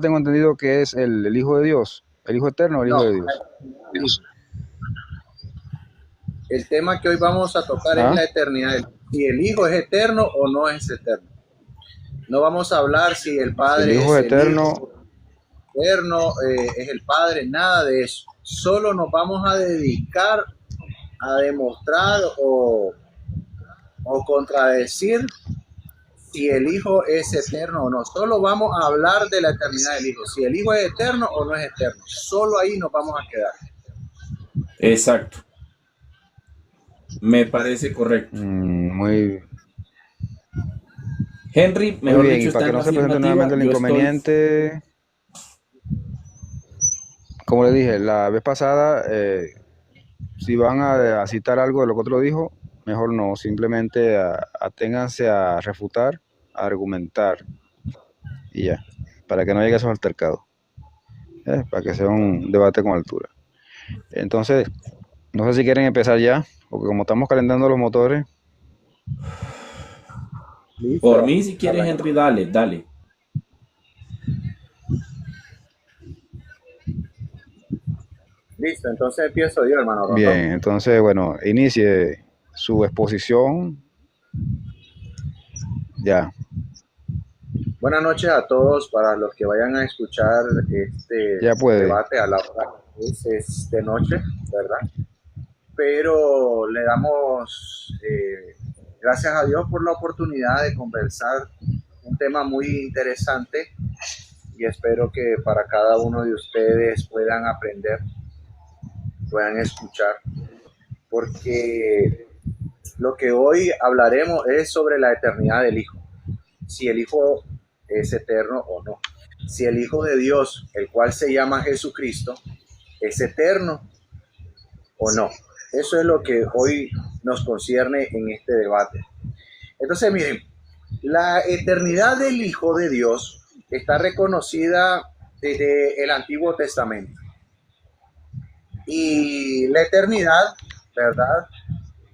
tengo entendido que es el Hijo de Dios, el Hijo Eterno o el Hijo No, de Dios. el tema que hoy vamos a tocar es ¿Ah? la eternidad. Si el Hijo es eterno o no es eterno. No vamos a hablar si el Si el Padre Hijo es es el eterno, Hijo eterno, es el Padre, nada de eso. Solo nos vamos a dedicar a demostrar o contradecir si el Hijo es eterno o no. Solo vamos a hablar de la eternidad del Hijo. Si el Hijo es eterno o no es eterno. Solo ahí nos vamos a quedar. Exacto. Me parece correcto. muy, Henry, muy mejor bien. dicho, Y para está que en no la se presente nuevamente afirmativa. el Yo estoy. inconveniente, como le dije la vez pasada, si van a citar algo de lo que otro dijo, mejor no, simplemente aténganse a refutar, a argumentar y ya, para que no llegue a esos altercados, para que sea un debate con altura. Entonces, no sé si quieren empezar ya, porque como estamos calentando los motores. Por Listo. mí, si quieres, Arranca. Henry, dale, dale. Listo, entonces empiezo yo, hermano Rondón. Bien, entonces, bueno, inicie su exposición ya. Buenas noches a todos para los que vayan a escuchar este Ya puede. debate a la hora que es de noche, ¿verdad? Pero le damos gracias a Dios por la oportunidad de conversar un tema muy interesante y espero que para cada uno de ustedes puedan aprender, puedan escuchar, porque lo que hoy hablaremos es sobre la eternidad del Hijo, si el Hijo es eterno o no, si el Hijo de Dios, el cual se llama Jesucristo, es eterno o no. Eso es lo que hoy nos concierne en este debate. Entonces, miren, la eternidad del Hijo de Dios está reconocida desde el Antiguo Testamento. Y la eternidad, ¿verdad?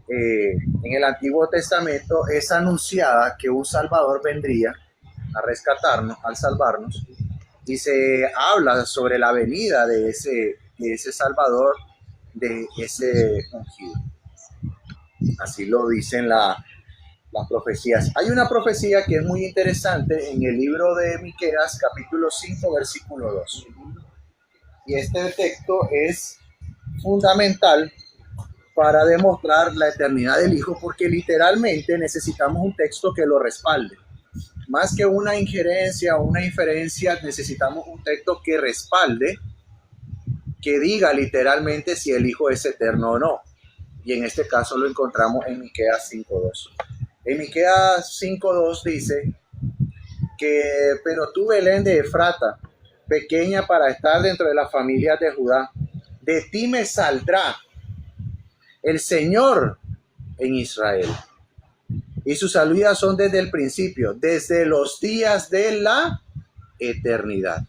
En el Antiguo Testamento es anunciada que un Salvador vendría a rescatarnos, al salvarnos, y se habla sobre la venida de ese Salvador, de ese ungido. Así lo dicen las profecías. Hay una profecía que es muy interesante en el libro de Miqueas, capítulo 5, versículo 2. Y este texto es fundamental para demostrar la eternidad del Hijo, porque literalmente necesitamos un texto que lo respalde. Más que una injerencia o una inferencia, necesitamos un texto que respalde, que diga literalmente si el Hijo es eterno o no. Y en este caso lo encontramos en Miqueas 5.2. En Miqueas 5.2 dice que, pero tú, Belén de Efrata, pequeña para estar dentro de las familias de Judá, de ti me saldrá el Señor en Israel. Y sus salidas son desde el principio, desde los días de la eternidad.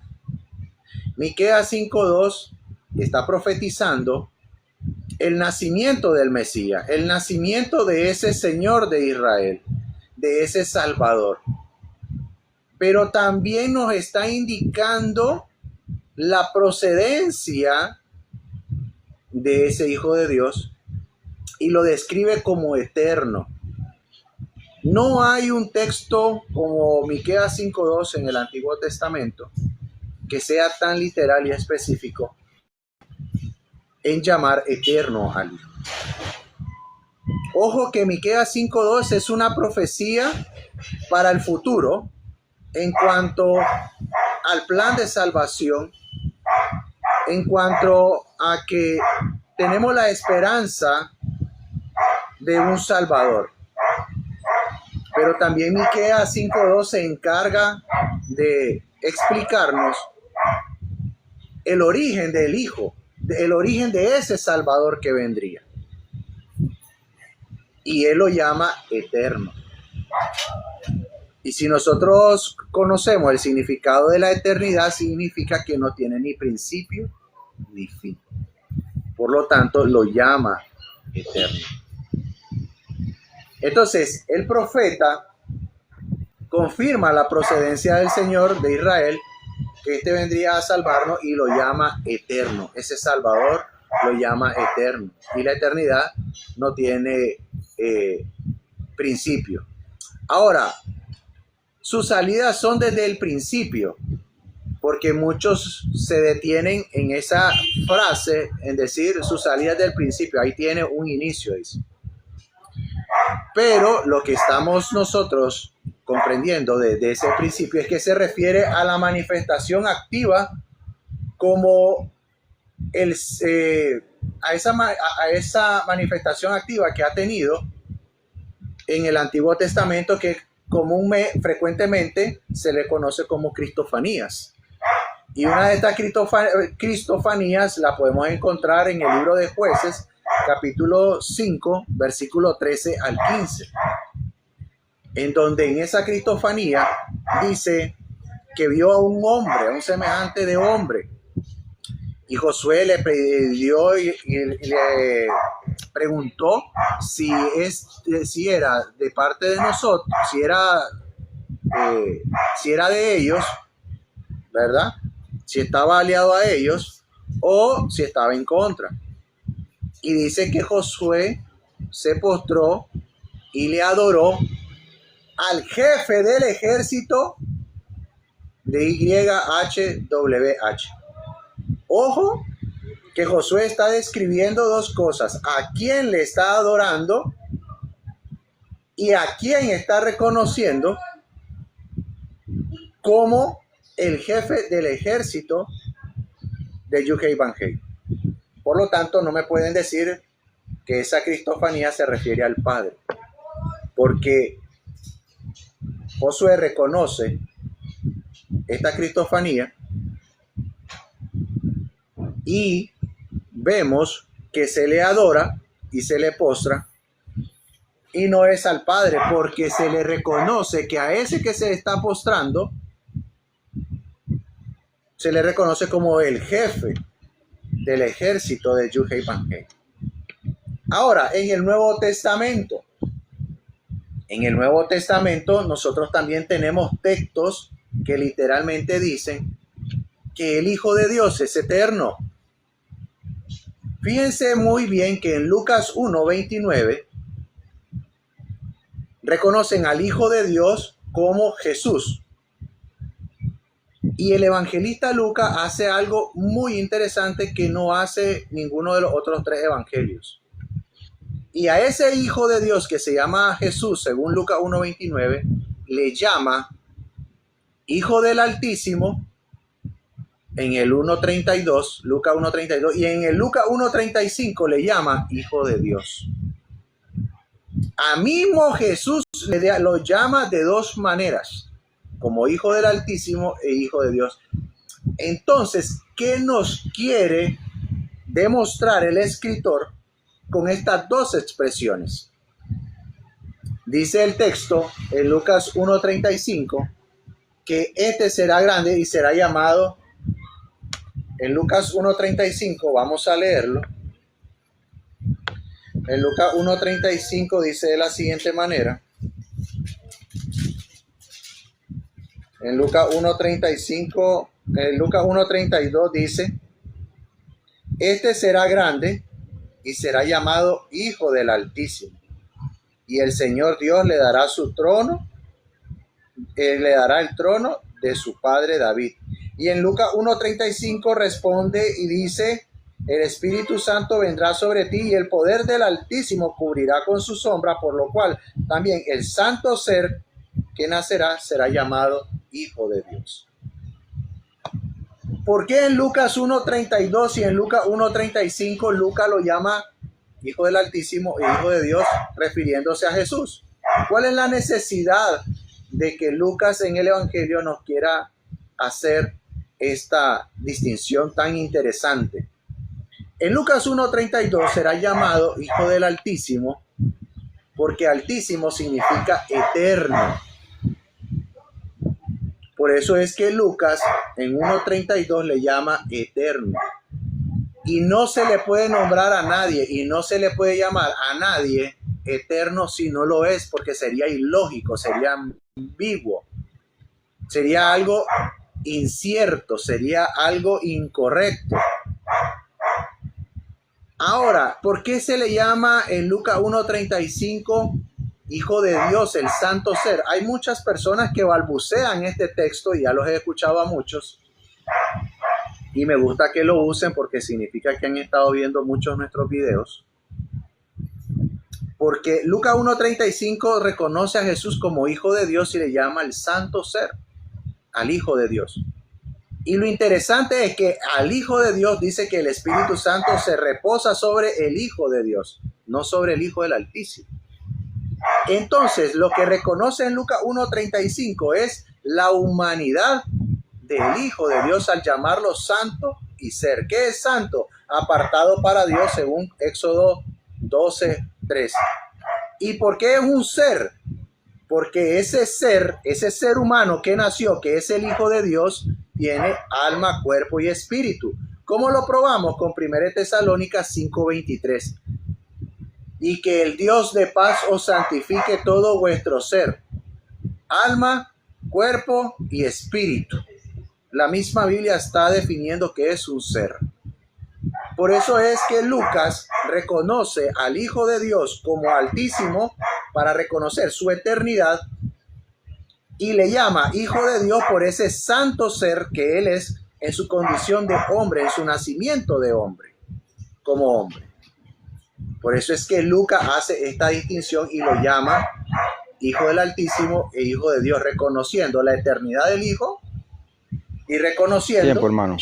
Miqueas 5.2 está profetizando el nacimiento del Mesías, el nacimiento de ese Señor de Israel, de ese Salvador. Pero también nos está indicando la procedencia de ese Hijo de Dios y lo describe como eterno. No hay un texto como Miqueas 5.2 en el Antiguo Testamento que sea tan literal y específico en llamar eterno al Hijo. Ojo que Miqueas 5.2 es una profecía para el futuro en cuanto al plan de salvación, en cuanto a que tenemos la esperanza de un Salvador. Pero también Miqueas 5.2 se encarga de explicarnos el origen del Hijo, el origen de ese Salvador que vendría. Y él lo llama eterno. Y si nosotros conocemos el significado de la eternidad, significa que no tiene ni principio ni fin. Por lo tanto, lo llama eterno. Entonces, el profeta confirma la procedencia del Señor de Israel, que este vendría a salvarnos y lo llama eterno. Ese Salvador lo llama eterno. Y la eternidad no tiene principio. Ahora, sus salidas son desde el principio, porque muchos se detienen en esa frase, en decir sus salidas del principio. Ahí tiene un inicio, dice. Pero lo que estamos nosotros comprendiendo desde ese principio es que se refiere a la manifestación activa como a esa manifestación activa que ha tenido en el Antiguo Testamento, que frecuentemente se le conoce como cristofanías. Y una de estas cristofanías la podemos encontrar en el libro de Jueces, capítulo 5, versículo 13 al 15, en donde en esa cristofanía dice que vio a un hombre, a un semejante de hombre, y Josué le pidió y le preguntó si era de parte de nosotros, si era de ellos, ¿verdad? Si estaba aliado a ellos o si estaba en contra. Y dice que Josué se postró y le adoró al jefe del ejército de YHWH. Ojo, que Josué está describiendo dos cosas: a quién le está adorando y a quién está reconociendo como el jefe del ejército de Yuhei-Banhei. Por lo tanto, no me pueden decir que esa cristofanía se refiere al Padre, porque Josué reconoce esta cristofanía y vemos que se le adora y se le postra, y no es al Padre, porque se le reconoce que a ese que se está postrando se le reconoce como el jefe del ejército de Yuhei-Banhei. Ahora, en el Nuevo Testamento nosotros también tenemos textos que literalmente dicen que el Hijo de Dios es eterno. Fíjense muy bien que en Lucas 1:29 reconocen al Hijo de Dios como Jesús. Y el evangelista Lucas hace algo muy interesante que no hace ninguno de los otros tres evangelios. Y a ese Hijo de Dios que se llama Jesús, según Lucas 1:29, le llama Hijo del Altísimo en el 1:32, Lucas 1:32, y en el Lucas 1:35 le llama Hijo de Dios. A mismo Jesús lo llama de dos maneras, como Hijo del Altísimo e Hijo de Dios. Entonces, ¿qué nos quiere demostrar el escritor con estas dos expresiones? Dice el texto en Lucas 1:35 que este será grande y será llamado. En Lucas 1:35 vamos a leerlo. En Lucas 1:35 dice de la siguiente manera. En Lucas 1:35, en Lucas 1:32 dice: este será grande y será llamado Hijo del Altísimo, y el Señor Dios le dará su trono, le dará el trono de su padre David. Y en Lucas 1:35 responde y dice: el Espíritu Santo vendrá sobre ti y el poder del Altísimo cubrirá con su sombra, por lo cual también el santo ser que nacerá será llamado Hijo de Dios. ¿Por qué en Lucas 1:32 y en Lucas 1:35 Lucas lo llama Hijo del Altísimo e Hijo de Dios, refiriéndose a Jesús? ¿Cuál es la necesidad de que Lucas en el Evangelio nos quiera hacer esta distinción tan interesante? En Lucas 1:32 será llamado Hijo del Altísimo porque Altísimo significa eterno. Por eso es que Lucas en 1:32 le llama eterno. Y no se le puede nombrar a nadie y no se le puede llamar a nadie eterno si no lo es, porque sería ilógico, sería ambiguo, sería algo incierto, sería algo incorrecto. Ahora, ¿por qué se le llama en Lucas 1:35 Hijo de Dios, el santo ser? Hay muchas personas que balbucean este texto y ya los he escuchado a muchos. Y me gusta que lo usen porque significa que han estado viendo muchos de nuestros videos. Porque Lucas 1:35 reconoce a Jesús como Hijo de Dios y le llama el santo ser, al Hijo de Dios. Y lo interesante es que al Hijo de Dios dice que el Espíritu Santo se reposa sobre el Hijo de Dios, no sobre el Hijo del Altísimo. Entonces, lo que reconoce en Lucas 1:35 es la humanidad del Hijo de Dios al llamarlo santo y ser. ¿Qué es santo? Apartado para Dios según Éxodo 12:3. ¿Y por qué es un ser? Porque ese ser humano que nació, que es el Hijo de Dios, tiene alma, cuerpo y espíritu. ¿Cómo lo probamos? Con 1 Tesalónicas 5:23. Y que el Dios de paz os santifique todo vuestro ser, alma, cuerpo y espíritu. La misma Biblia está definiendo qué es un ser. Por eso es que Lucas reconoce al Hijo de Dios como Altísimo para reconocer su eternidad y le llama Hijo de Dios por ese santo ser que Él es en su condición de hombre, en su nacimiento de hombre, como hombre. Por eso es que Lucas hace esta distinción y lo llama Hijo del Altísimo e Hijo de Dios, reconociendo la eternidad del Hijo y reconociendo... Tiempo, hermano.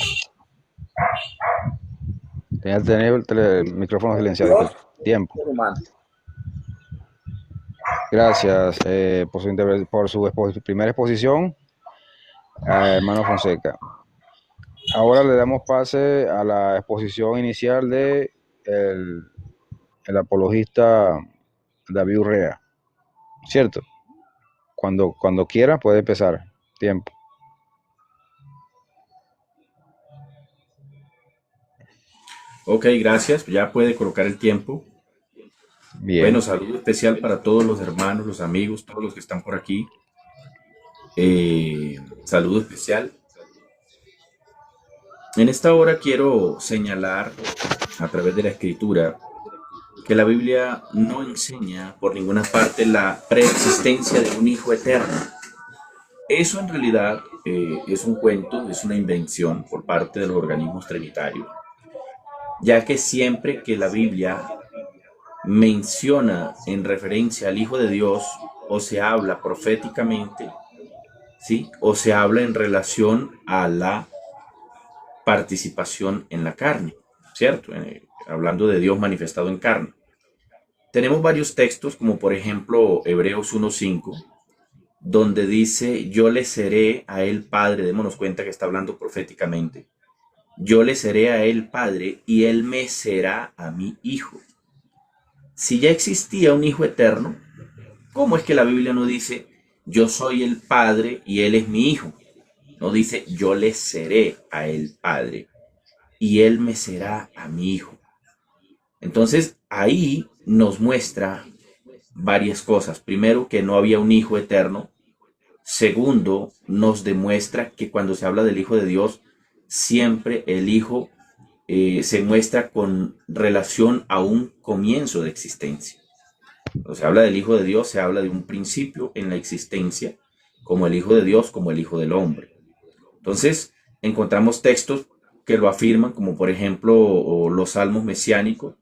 Tenía que tener el micrófono silenciado. Tiempo. Humano. Gracias por su primera exposición, hermano Fonseca. Ahora le damos pase a la exposición inicial de el apologista David Urrea. ¿Cierto? Cuando quiera puede empezar. Tiempo. Ok, gracias. Ya puede colocar el tiempo. Bien. Bueno, saludo especial para todos los hermanos, los amigos, todos los que están por aquí. Saludo especial. En esta hora quiero señalar a través de la escritura que la Biblia no enseña por ninguna parte la preexistencia de un hijo eterno. Eso en realidad es un cuento, es una invención por parte de los organismos trinitarios, ya que siempre que la Biblia menciona en referencia al Hijo de Dios, o se habla proféticamente, ¿sí? O se habla en relación a la participación en la carne, ¿cierto? Hablando de Dios manifestado en carne. Tenemos varios textos, como por ejemplo Hebreos 1:5, donde dice, yo le seré a él padre, démonos cuenta que está hablando proféticamente, yo le seré a él padre y él me será a mí hijo. Si ya existía un hijo eterno, ¿cómo es que la Biblia no dice, yo soy el padre y él es mi hijo? No dice, yo le seré a él padre y él me será a mi hijo. Entonces, ahí nos muestra varias cosas. Primero, que no había un hijo eterno. Segundo, nos demuestra que cuando se habla del Hijo de Dios, siempre el Hijo se muestra con relación a un comienzo de existencia. Cuando se habla del Hijo de Dios, se habla de un principio en la existencia, como el Hijo de Dios, como el Hijo del hombre. Entonces, encontramos textos que lo afirman, como por ejemplo los salmos mesiánicos,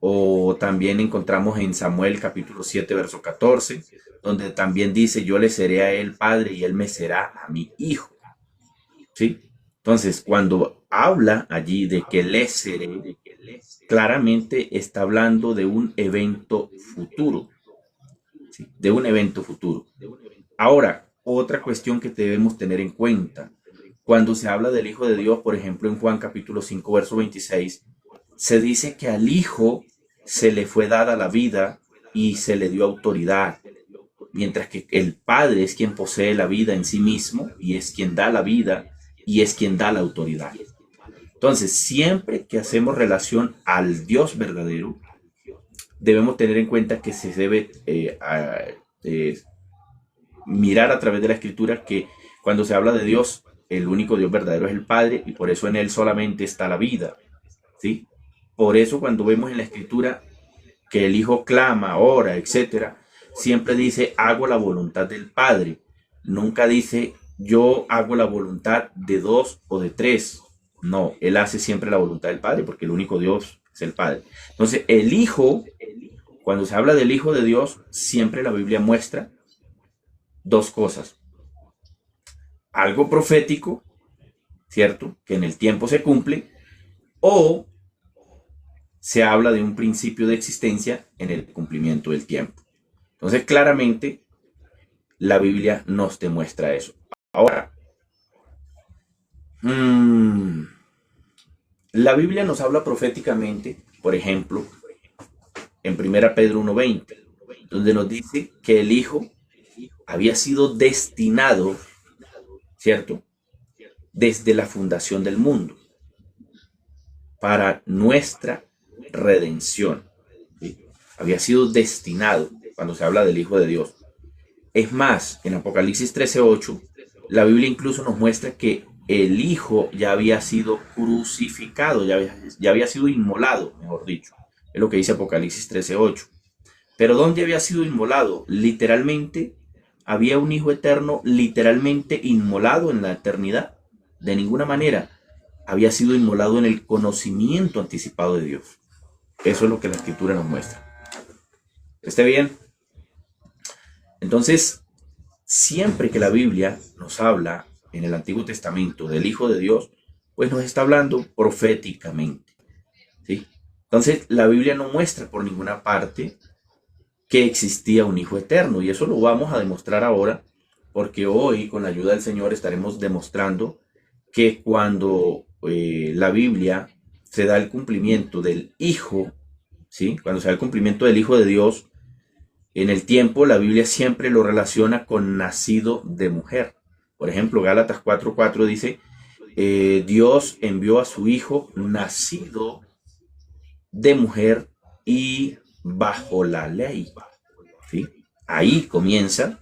o también encontramos en Samuel capítulo 7, verso 14, donde también dice, yo le seré a él padre y él me será a mi hijo. ¿Sí? Entonces, cuando habla allí de que le seré, claramente está hablando de un evento futuro. ¿Sí? De un evento futuro. Ahora, otra cuestión que debemos tener en cuenta, cuando se habla del Hijo de Dios, por ejemplo, en Juan capítulo 5, verso 26, se dice que al Hijo se le fue dada la vida y se le dio autoridad, mientras que el Padre es quien posee la vida en sí mismo y es quien da la vida y es quien da la autoridad. Entonces, siempre que hacemos relación al Dios verdadero, debemos tener en cuenta que se debe mirar a través de la Escritura que cuando se habla de Dios, el único Dios verdadero es el Padre y por eso en Él solamente está la vida, ¿sí? Por eso cuando vemos en la Escritura que el Hijo clama, ora, etcétera, siempre dice, hago la voluntad del Padre. Nunca dice, yo hago la voluntad de 2 o de 3. No, Él hace siempre la voluntad del Padre porque el único Dios es el Padre. Entonces, el Hijo, cuando se habla del Hijo de Dios, siempre la Biblia muestra dos cosas. Algo profético, ¿cierto? Que en el tiempo se cumple, o se habla de un principio de existencia en el cumplimiento del tiempo. Entonces, claramente, la Biblia nos demuestra eso. Ahora, la Biblia nos habla proféticamente, por ejemplo, en 1 Pedro 1:20, donde nos dice que el Hijo había sido destinado, ¿cierto?, desde la fundación del mundo para nuestra redención. ¿Sí? Había sido destinado cuando se habla del Hijo de Dios. Es más, en Apocalipsis 13:8, la Biblia incluso nos muestra que el Hijo ya había sido crucificado, ya había sido inmolado, mejor dicho. Es lo que dice Apocalipsis 13:8. Pero ¿dónde había sido inmolado? Literalmente, ¿había un Hijo eterno literalmente inmolado en la eternidad? De ninguna manera. Había sido inmolado en el conocimiento anticipado de Dios. Eso es lo que la Escritura nos muestra. ¿Esté bien? Entonces, siempre que la Biblia nos habla en el Antiguo Testamento del Hijo de Dios, pues nos está hablando proféticamente, ¿sí? Entonces, la Biblia no muestra por ninguna parte que existía un Hijo eterno, y eso lo vamos a demostrar ahora, porque hoy, con la ayuda del Señor, estaremos demostrando que cuando la Biblia se da el cumplimiento del Hijo, ¿sí? Cuando se da el cumplimiento del Hijo de Dios, en el tiempo la Biblia siempre lo relaciona con nacido de mujer. Por ejemplo, Gálatas 4:4 dice, Dios envió a su Hijo nacido de mujer y bajo la ley. ¿Sí? Ahí comienza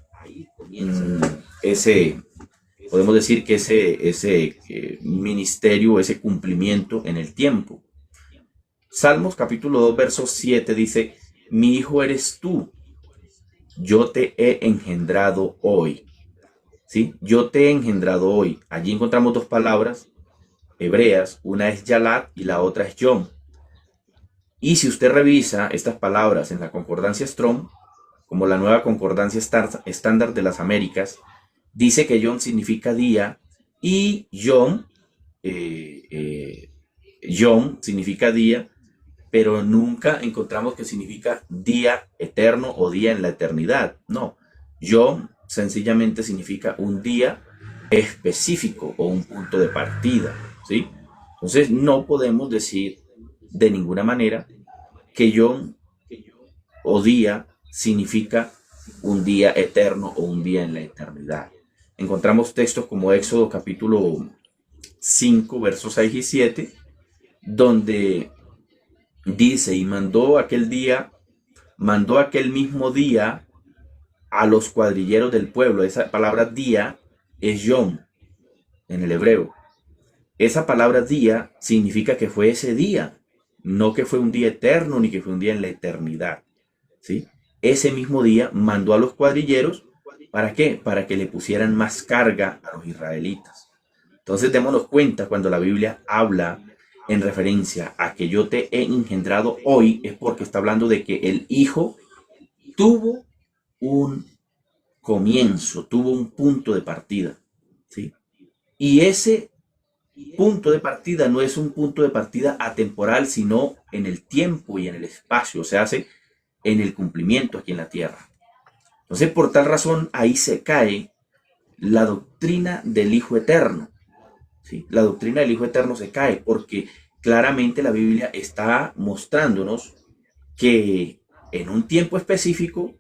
podemos decir que ese ministerio, ese cumplimiento en el tiempo. Salmos capítulo 2, verso 7 dice, mi hijo eres tú, yo te he engendrado hoy. ¿Sí? Yo te he engendrado hoy. Allí encontramos dos palabras hebreas, una es Yalat y la otra es Yom. Y si usted revisa estas palabras en la concordancia Strong, como la nueva concordancia estándar de las Américas, dice que Yom significa día y Yom significa día, pero nunca encontramos que significa día eterno o día en la eternidad. No, Yom sencillamente significa un día específico o un punto de partida, ¿sí? Entonces no podemos decir de ninguna manera que Yom o día significa un día eterno o un día en la eternidad. Encontramos textos como Éxodo capítulo 5, versos 6 y 7, donde dice, y mandó aquel mismo día a los cuadrilleros del pueblo. Esa palabra día es Yom en el hebreo. Esa palabra día significa que fue ese día, no que fue un día eterno ni que fue un día en la eternidad, ¿sí? Ese mismo día mandó a los cuadrilleros, ¿para qué? Para que le pusieran más carga a los israelitas. Entonces démonos cuenta cuando la Biblia habla en referencia a que yo te he engendrado hoy, es porque está hablando de que el Hijo tuvo un comienzo, tuvo un punto de partida, ¿sí? Y ese punto de partida no es un punto de partida atemporal, sino en el tiempo y en el espacio, se hace en el cumplimiento aquí en la tierra. Entonces, por tal razón, ahí se cae la doctrina del Hijo Eterno, ¿sí? La doctrina del Hijo Eterno se cae porque claramente la Biblia está mostrándonos que en un tiempo específico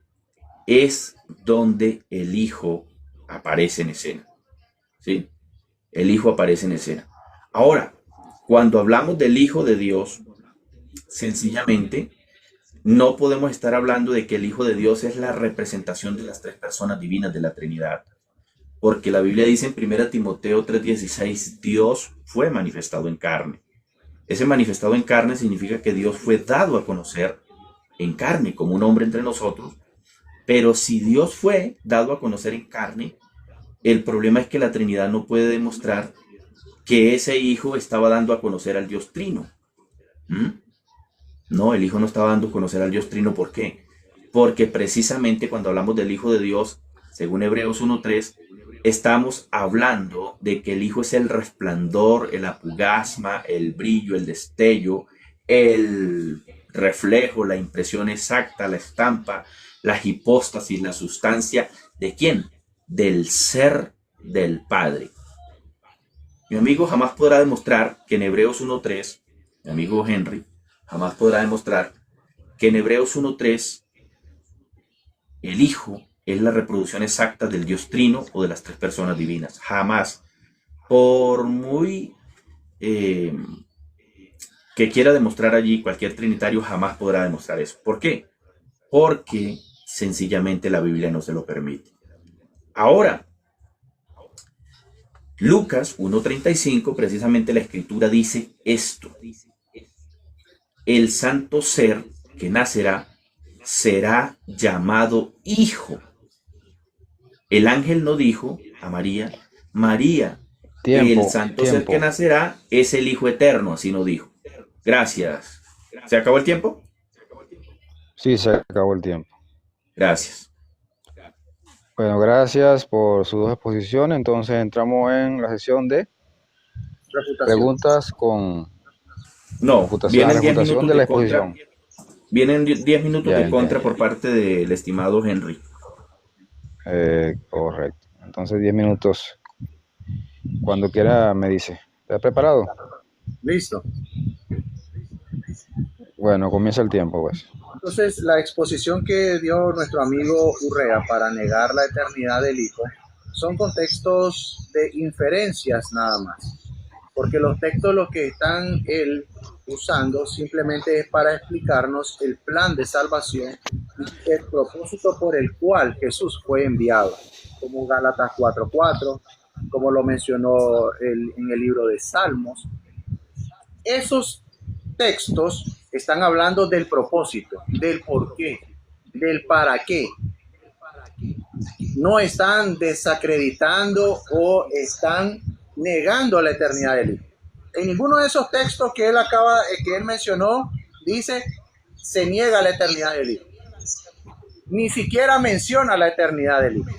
es donde el Hijo aparece en escena, ¿sí? El Hijo aparece en escena. Ahora, cuando hablamos del Hijo de Dios, sencillamente no podemos estar hablando de que el Hijo de Dios es la representación de las tres personas divinas de la Trinidad. porque la Biblia dice en 1 Timoteo 3:16, Dios fue manifestado en carne. Ese manifestado en carne significa que Dios fue dado a conocer en carne como un hombre entre nosotros, pero si Dios fue dado a conocer en carne, el problema es que la Trinidad no puede demostrar que ese Hijo estaba dando a conocer al Dios Trino. No, el Hijo no estaba dando a conocer al Dios Trino. ¿Por qué? Porque precisamente cuando hablamos del Hijo de Dios, según Hebreos 1:3, estamos hablando de que el Hijo es el resplandor, el apugasma, el brillo, el destello, el reflejo, la impresión exacta, la estampa, la hipóstasis, la sustancia. ¿De quién? Del ser del Padre. Mi amigo jamás podrá demostrar que en Hebreos 1:3, mi amigo Henry, jamás podrá demostrar que en Hebreos 1:3 el Hijo es la reproducción exacta del Dios Trino o de las tres personas divinas. Jamás. Por muy que quiera demostrar allí cualquier trinitario, jamás podrá demostrar eso. ¿Por qué? Porque sencillamente la Biblia no se lo permite. Ahora, Lucas 1:35, precisamente la Escritura dice esto: el santo ser que nacerá será llamado Hijo. El ángel no dijo a María, María, el santo ser que nacerá es el Hijo eterno, así no dijo. Gracias. ¿Se acabó el tiempo? Sí, se acabó el tiempo. Gracias. Bueno, gracias por sus dos exposiciones. Entonces entramos en la sesión de preguntas con no, vienen 10 minutos de la exposición. Vienen 10 minutos de contra por parte del estimado Henry. Correcto. Entonces 10 minutos. Cuando quiera me dice. ¿Está preparado? Listo. Bueno, comienza el tiempo, pues. Entonces, la exposición que dio nuestro amigo Urrea para negar la eternidad del Hijo son contextos de inferencias nada más, porque los textos los que están él usando simplemente es para explicarnos el plan de salvación y el propósito por el cual Jesús fue enviado, como Gálatas 4:4, como lo mencionó en el libro de Salmos. Esos textos están hablando del propósito, del por qué, del para qué. No están desacreditando o están negando la eternidad del Hijo. En ninguno de esos textos que él mencionó, dice, se niega la eternidad del Hijo. Ni siquiera menciona la eternidad del Hijo.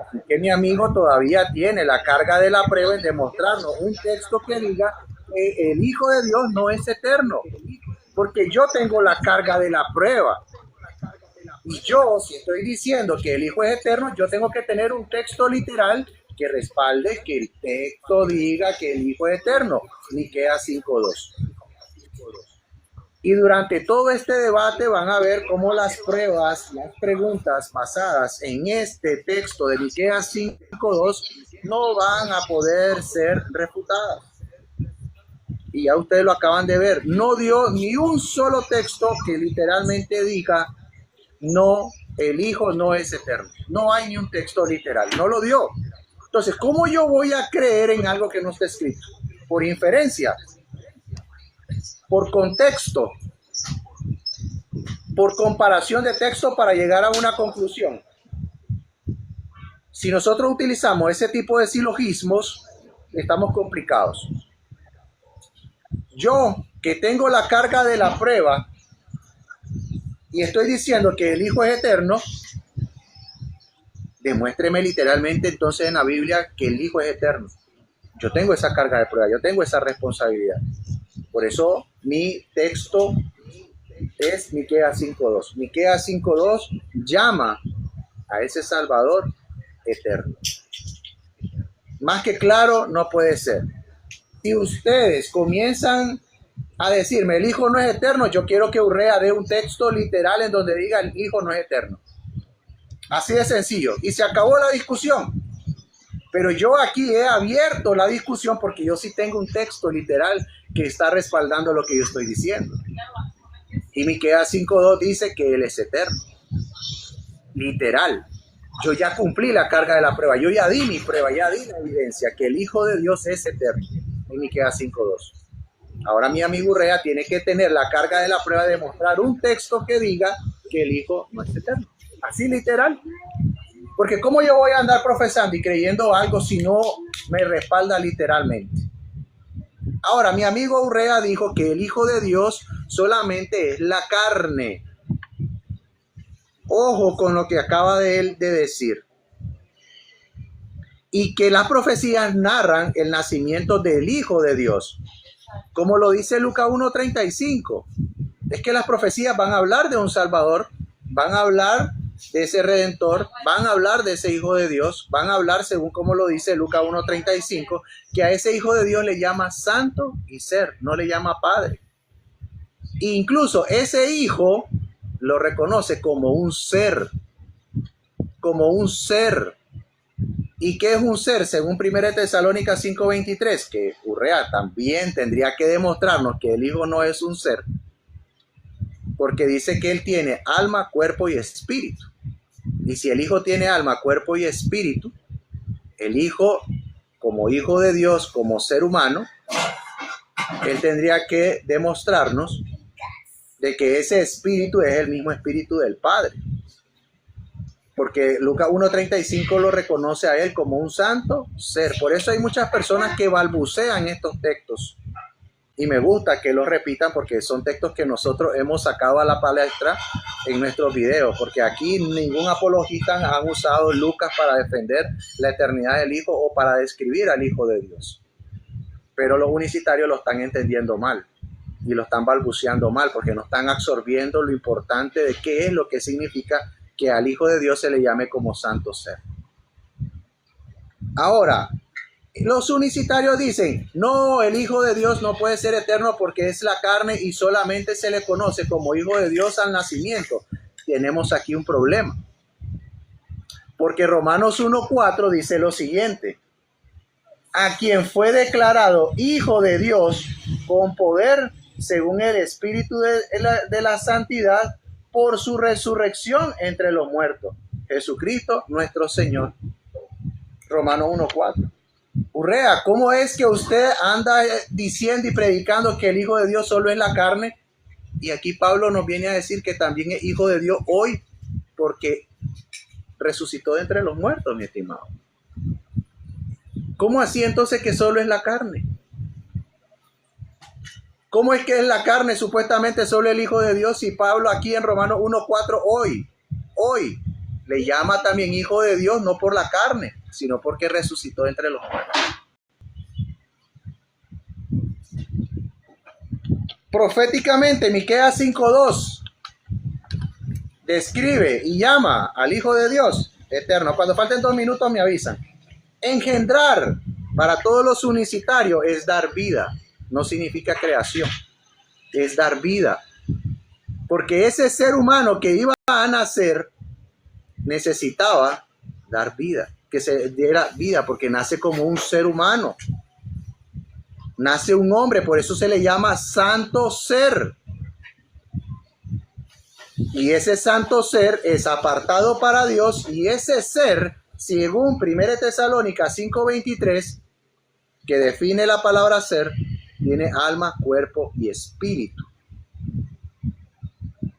Así que mi amigo todavía tiene la carga de la prueba en demostrarnos un texto que diga que el Hijo de Dios no es eterno, porque yo tengo la carga de la prueba. Y yo, si estoy diciendo que el Hijo es eterno, yo tengo que tener un texto literal que respalde que el texto diga que el Hijo es eterno. Miqueas 5:2. Y durante todo este debate van a ver cómo las pruebas, las preguntas basadas en este texto de Miqueas 5:2 no van a poder ser refutadas. Y ya ustedes lo acaban de ver. No dio ni un solo texto que literalmente diga, no, el Hijo no es eterno. No hay ni un texto literal. No lo dio. Entonces, ¿cómo yo voy a creer en algo que no está escrito? Por inferencia, por contexto, por comparación de texto para llegar a una conclusión. Si nosotros utilizamos ese tipo de silogismos, estamos complicados. Yo, que tengo la carga de la prueba y estoy diciendo que el Hijo es eterno, demuéstreme literalmente entonces en la Biblia que el Hijo es eterno. Yo tengo esa carga de prueba, yo tengo esa responsabilidad. Por eso mi texto es Miqueas 5:2. Miqueas 5:2 llama a ese Salvador eterno. Más que claro no puede ser. Si ustedes comienzan a decirme el Hijo no es eterno, yo quiero que Urrea dé un texto literal en donde diga el Hijo no es eterno. Así de sencillo. Y se acabó la discusión. Pero yo aquí he abierto la discusión porque yo sí tengo un texto literal que está respaldando lo que yo estoy diciendo. Y Miqueas 5:2 dice que Él es eterno. Literal. Yo ya cumplí la carga de la prueba, yo ya di mi prueba, ya di la evidencia que el Hijo de Dios es eterno. En Miqueas 5:2. Ahora mi amigo Urrea tiene que tener la carga de la prueba de mostrar un texto que diga que el Hijo no es eterno. Así literal. Porque ¿cómo yo voy a andar profesando y creyendo algo si no me respalda literalmente? Ahora, mi amigo Urrea dijo que el Hijo de Dios solamente es la carne. Ojo con lo que acaba de él de decir. Y que las profecías narran el nacimiento del Hijo de Dios. Como lo dice Lucas 1:35. Es que las profecías van a hablar de un Salvador, van a hablar de ese Redentor, van a hablar de ese Hijo de Dios, van a hablar, según como lo dice Lucas 1:35, que a ese Hijo de Dios le llama santo y ser, no le llama padre. E incluso ese Hijo lo reconoce como un ser, como un ser. ¿Y qué es un ser? Según 1 Tesalónicas 5:23, que Urrea también tendría que demostrarnos que el Hijo no es un ser, porque dice que él tiene alma, cuerpo y espíritu. Y si el Hijo tiene alma, cuerpo y espíritu, el Hijo, como Hijo de Dios, como ser humano, él tendría que demostrarnos de que ese espíritu es el mismo espíritu del Padre. Porque Lucas 1:35 lo reconoce a él como un santo ser. Por eso hay muchas personas que balbucean estos textos. Y me gusta que los repitan porque son textos que nosotros hemos sacado a la palestra en nuestros videos. Porque aquí ningún apologista ha usado Lucas para defender la eternidad del Hijo o para describir al Hijo de Dios. Pero los unicitarios lo están entendiendo mal. Y lo están balbuceando mal porque no están absorbiendo lo importante de qué es lo que significa que al Hijo de Dios se le llame como santo ser. Ahora, los unicitarios dicen, no, el Hijo de Dios no puede ser eterno porque es la carne y solamente se le conoce como Hijo de Dios al nacimiento. Tenemos aquí un problema. Porque Romanos 1:4 dice lo siguiente, a quien fue declarado Hijo de Dios con poder según el Espíritu de la santidad por su resurrección entre los muertos. Jesucristo nuestro Señor. Romanos 1:4. Urrea, ¿cómo es que usted anda diciendo y predicando que el Hijo de Dios solo es la carne? Y aquí Pablo nos viene a decir que también es Hijo de Dios hoy porque resucitó de entre los muertos, mi estimado. ¿Cómo así entonces que solo es la carne? ¿Cómo es que es la carne supuestamente solo el Hijo de Dios si Pablo aquí en Romanos 1:4 hoy le llama también Hijo de Dios no por la carne, sino porque resucitó entre los muertos? Proféticamente, Miqueas 5:2 describe y llama al Hijo de Dios eterno. Cuando falten 2 minutos me avisan. Engendrar para todos los unicitarios es dar vida, no significa creación, es dar vida. Porque ese ser humano que iba a nacer necesitaba dar vida, que se diera vida, porque nace como un ser humano. Nace un hombre, por eso se le llama santo ser. Y ese santo ser es apartado para Dios y ese ser, según 1 Tesalónicas 5:23, que define la palabra ser, tiene alma, cuerpo y espíritu.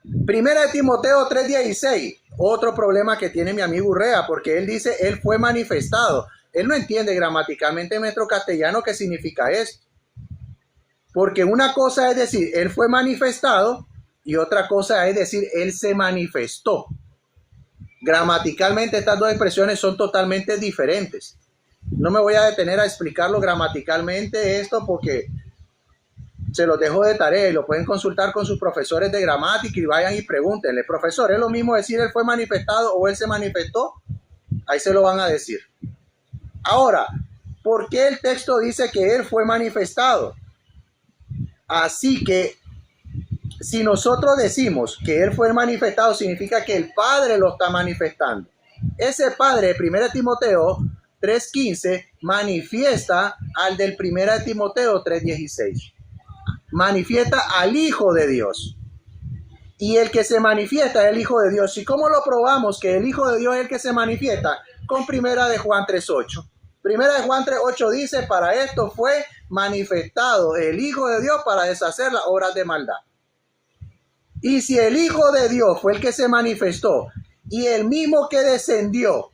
1 Timoteo 3:16, otro problema que tiene mi amigo Urrea, porque él dice, él fue manifestado. Él no entiende gramaticalmente en nuestro castellano qué significa esto. Porque una cosa es decir, él fue manifestado y otra cosa es decir, él se manifestó. Gramaticalmente estas dos expresiones son totalmente diferentes. No me voy a detener a explicarlo gramaticalmente esto porque se los dejo de tarea y lo pueden consultar con sus profesores de gramática y vayan y pregúntenle, profesor, ¿es lo mismo decir él fue manifestado o él se manifestó? Ahí se lo van a decir. Ahora, ¿por qué el texto dice que él fue manifestado? Así que si nosotros decimos que él fue manifestado, significa que el Padre lo está manifestando. Ese Padre, 1 Timoteo 3:15, manifiesta al del 1 Timoteo 3:16. Manifiesta al Hijo de Dios. Y el que se manifiesta es el Hijo de Dios. ¿Y cómo lo probamos que el Hijo de Dios es el que se manifiesta? Con Primera de Juan 3:8. Primera de Juan 3:8 dice, para esto fue manifestado el Hijo de Dios para deshacer las obras de maldad. Y si el Hijo de Dios fue el que se manifestó y el mismo que descendió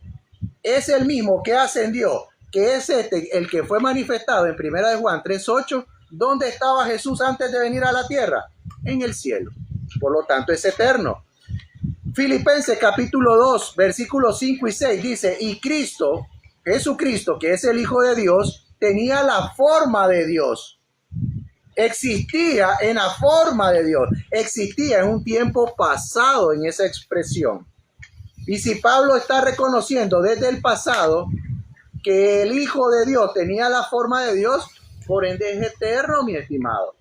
es el mismo que ascendió, que es el que fue manifestado en Primera de Juan 3:8, ¿dónde estaba Jesús antes de venir a la tierra? En el cielo. Por lo tanto, es eterno. Filipenses capítulo 2, versículos 5 y 6 dice, y Cristo, Jesucristo, que es el Hijo de Dios, tenía la forma de Dios. Existía en la forma de Dios. Existía en un tiempo pasado en esa expresión. Y si Pablo está reconociendo desde el pasado que el Hijo de Dios tenía la forma de Dios, por ende es eterno, mi estimado.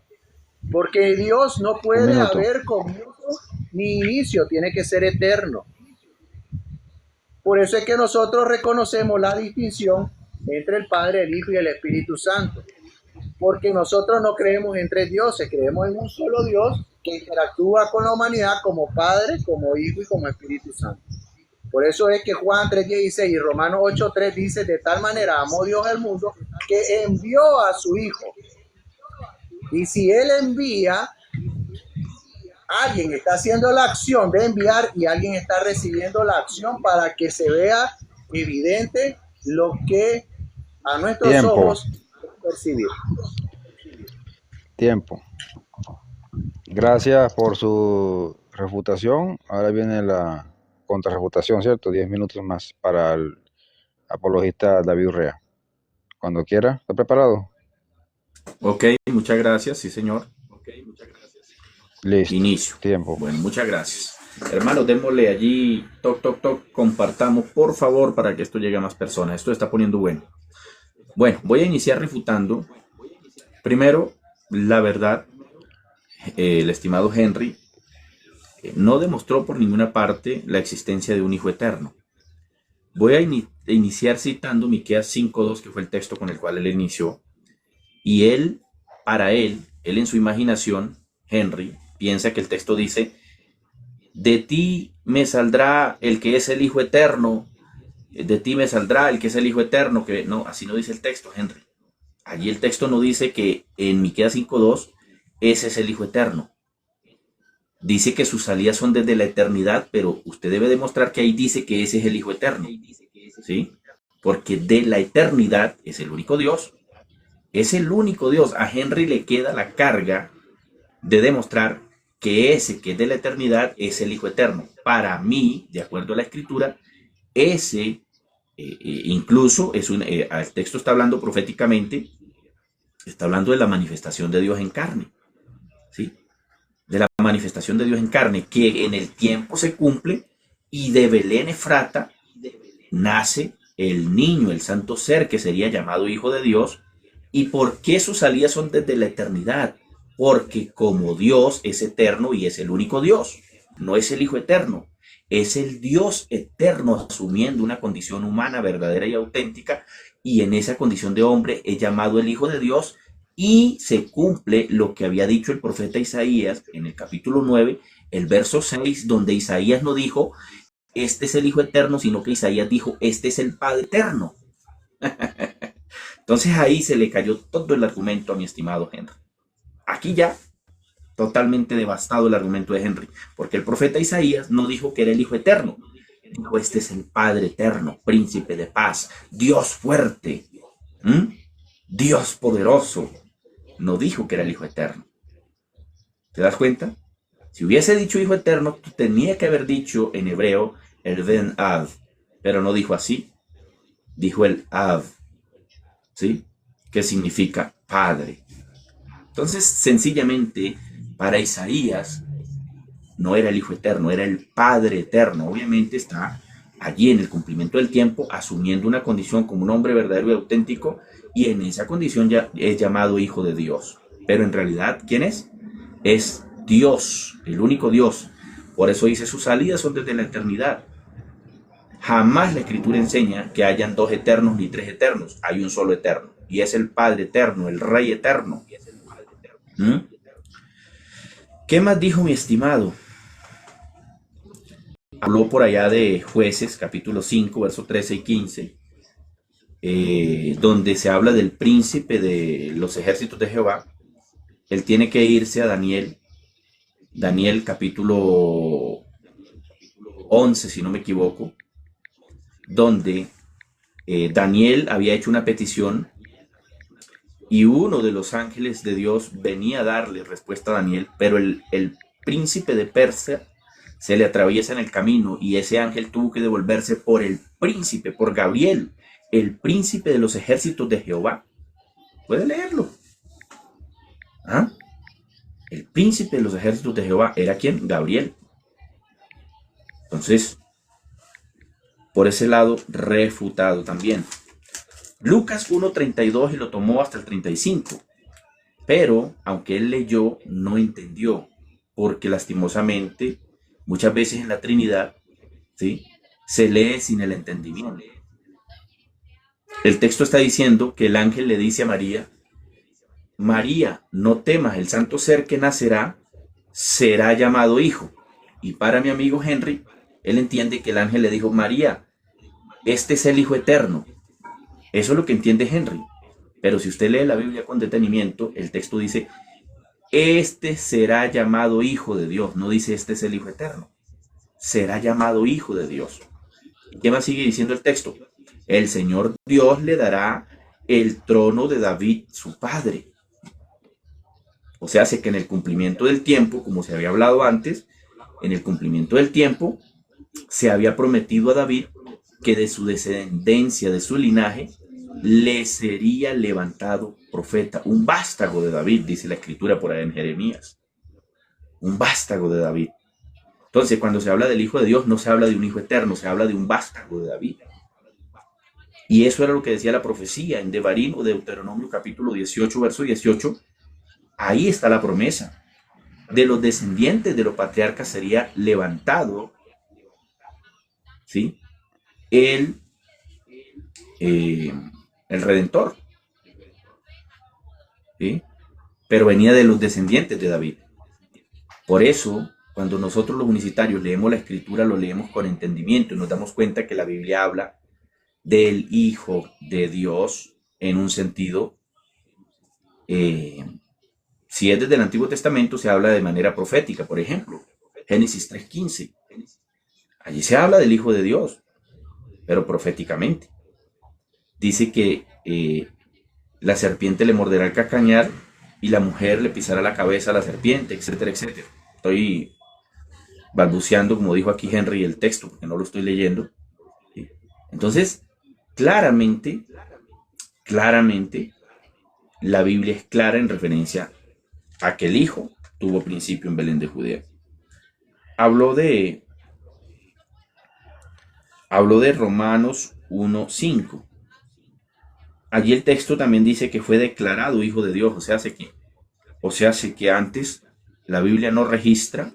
Porque Dios no puede haber comienzo ni inicio, tiene que ser eterno. Por eso es que nosotros reconocemos la distinción entre el Padre, el Hijo y el Espíritu Santo. Porque nosotros no creemos en tres dioses, creemos en un solo Dios que interactúa con la humanidad como Padre, como Hijo y como Espíritu Santo. Por eso es que Juan 3:16 y Romanos 8:3 dice, de tal manera amó Dios al mundo que envió a su Hijo. Y si Él envía, alguien está haciendo la acción de enviar y alguien está recibiendo la acción para que se vea evidente lo que a nuestros ojos percibir. Tiempo. Gracias por su refutación. Ahora viene la contrarrefutación, ¿cierto? 10 minutos más para el apologista David Urrea. Cuando quiera, ¿está preparado? Ok, muchas gracias, sí señor. Listo. Inicio. Tiempo. Bueno, muchas gracias. Hermanos, démosle allí, toc, compartamos, por favor, para que esto llegue a más personas. Esto está poniendo bueno. Bueno, voy a iniciar refutando. Primero, la verdad, el estimado Henry no demostró por ninguna parte la existencia de un Hijo eterno. Voy a iniciar citando Miqueas 5:2, que fue el texto con el cual él inició. Y él en su imaginación, Henry, piensa que el texto dice, de ti me saldrá el que es el Hijo eterno, de ti me saldrá el que es el Hijo eterno, que no, así no dice el texto, Henry. Allí el texto no dice que en Miqueas 5:2 ese es el Hijo eterno. Dice que sus salidas son desde la eternidad, pero usted debe demostrar que ahí dice que ese es el Hijo eterno, ¿sí? Porque de la eternidad es el único Dios. Es el único Dios. A Henry le queda la carga de demostrar que ese que es de la eternidad es el Hijo eterno. Para mí, de acuerdo a la Escritura, ese incluso es el texto está hablando proféticamente, está hablando de la manifestación de Dios en carne, ¿sí? De la manifestación de Dios en carne, que en el tiempo se cumple, y de Belén Efrata nace el niño, el santo ser que sería llamado Hijo de Dios. ¿Y por qué sus salidas son desde la eternidad? Porque como Dios es eterno y es el único Dios, no es el Hijo eterno, es el Dios eterno asumiendo una condición humana verdadera y auténtica, y en esa condición de hombre es llamado el Hijo de Dios, y se cumple lo que había dicho el profeta Isaías en el capítulo 9, el verso 6, donde Isaías no dijo, este es el Hijo eterno, sino que Isaías dijo, este es el Padre eterno. Entonces ahí se le cayó todo el argumento a mi estimado Henry. Aquí ya totalmente devastado el argumento de Henry, porque el profeta Isaías no dijo que era el Hijo eterno, dijo, este es el Padre eterno, príncipe de paz, Dios fuerte, Dios poderoso. No dijo que era el Hijo eterno. ¿Te das cuenta? Si hubiese dicho Hijo eterno, tú tenías que haber dicho en hebreo el Ben Ad, pero no dijo así, dijo el Ad, ¿sí? Que significa Padre. Entonces, sencillamente, para Isaías no era el Hijo eterno, era el Padre eterno. Obviamente está allí en el cumplimiento del tiempo, asumiendo una condición como un hombre verdadero y auténtico, y en esa condición ya es llamado Hijo de Dios. Pero en realidad, ¿quién es? Es Dios, el único Dios. Por eso dice, sus salidas son desde la eternidad. Jamás la Escritura enseña que hayan dos eternos ni tres eternos. Hay un solo eterno, y es el Padre eterno, el Rey eterno. ¿Qué más dijo mi estimado? habló por allá de Jueces, capítulo 5, versos 13 y 15, donde se habla del príncipe de los ejércitos de Jehová. Él tiene que irse a Daniel capítulo 11, si no me equivoco, donde Daniel había hecho una petición y uno de los ángeles de Dios venía a darle respuesta a Daniel, pero el príncipe de Persia se le atraviesa en el camino y ese ángel tuvo que devolverse por el príncipe, por Gabriel, el príncipe de los ejércitos de Jehová. Puede leerlo. ¿Ah? El príncipe de los ejércitos de Jehová era ¿quién? Gabriel. Entonces, por ese lado, refutado también. Lucas 1:32 y lo tomó hasta el 35. Pero, aunque él leyó, no entendió, porque lastimosamente, muchas veces en la Trinidad, ¿sí?, se lee sin el entendimiento. El texto está diciendo que el ángel le dice a María: María, no temas, el santo ser que nacerá será llamado hijo. Y para mi amigo Henry, él entiende que el ángel le dijo: María, este es el Hijo Eterno. Eso es lo que entiende Henry. Pero si usted lee la Biblia con detenimiento, el texto dice: este será llamado Hijo de Dios. No dice este es el Hijo Eterno. Será llamado Hijo de Dios. ¿Qué más sigue diciendo el texto? El Señor Dios le dará el trono de David, su padre. O sea, hace que en el cumplimiento del tiempo, como se había hablado antes, en el cumplimiento del tiempo, se había prometido a David que de su descendencia, de su linaje, le sería levantado profeta, un vástago de David, dice la escritura por ahí en Jeremías. Un vástago de David. Entonces, cuando se habla del Hijo de Dios, no se habla de un Hijo eterno, se habla de un vástago de David. Y eso era lo que decía la profecía en Devarim o Deuteronomio capítulo 18, verso 18. Ahí está la promesa. De los descendientes de los patriarcas sería levantado, ¿sí?, el Redentor, ¿sí?, pero venía de los descendientes de David. Por eso, cuando nosotros los unicitarios leemos la escritura, lo leemos con entendimiento y nos damos cuenta que la Biblia habla del Hijo de Dios en un sentido, si es desde el Antiguo Testamento, se habla de manera profética. Por ejemplo, Génesis 3:15. Allí se habla del Hijo de Dios, pero proféticamente. Dice que la serpiente le morderá el calcañar y la mujer le pisará la cabeza a la serpiente, etcétera, etcétera. Estoy balbuceando, como dijo aquí Henry, el texto, porque no lo estoy leyendo. ¿Sí? Entonces, claramente, la Biblia es clara en referencia a que el Hijo tuvo principio en Belén de Judea. Habló de Romanos 1:5. Allí el texto también dice que fue declarado Hijo de Dios, o sea, que antes la Biblia no registra,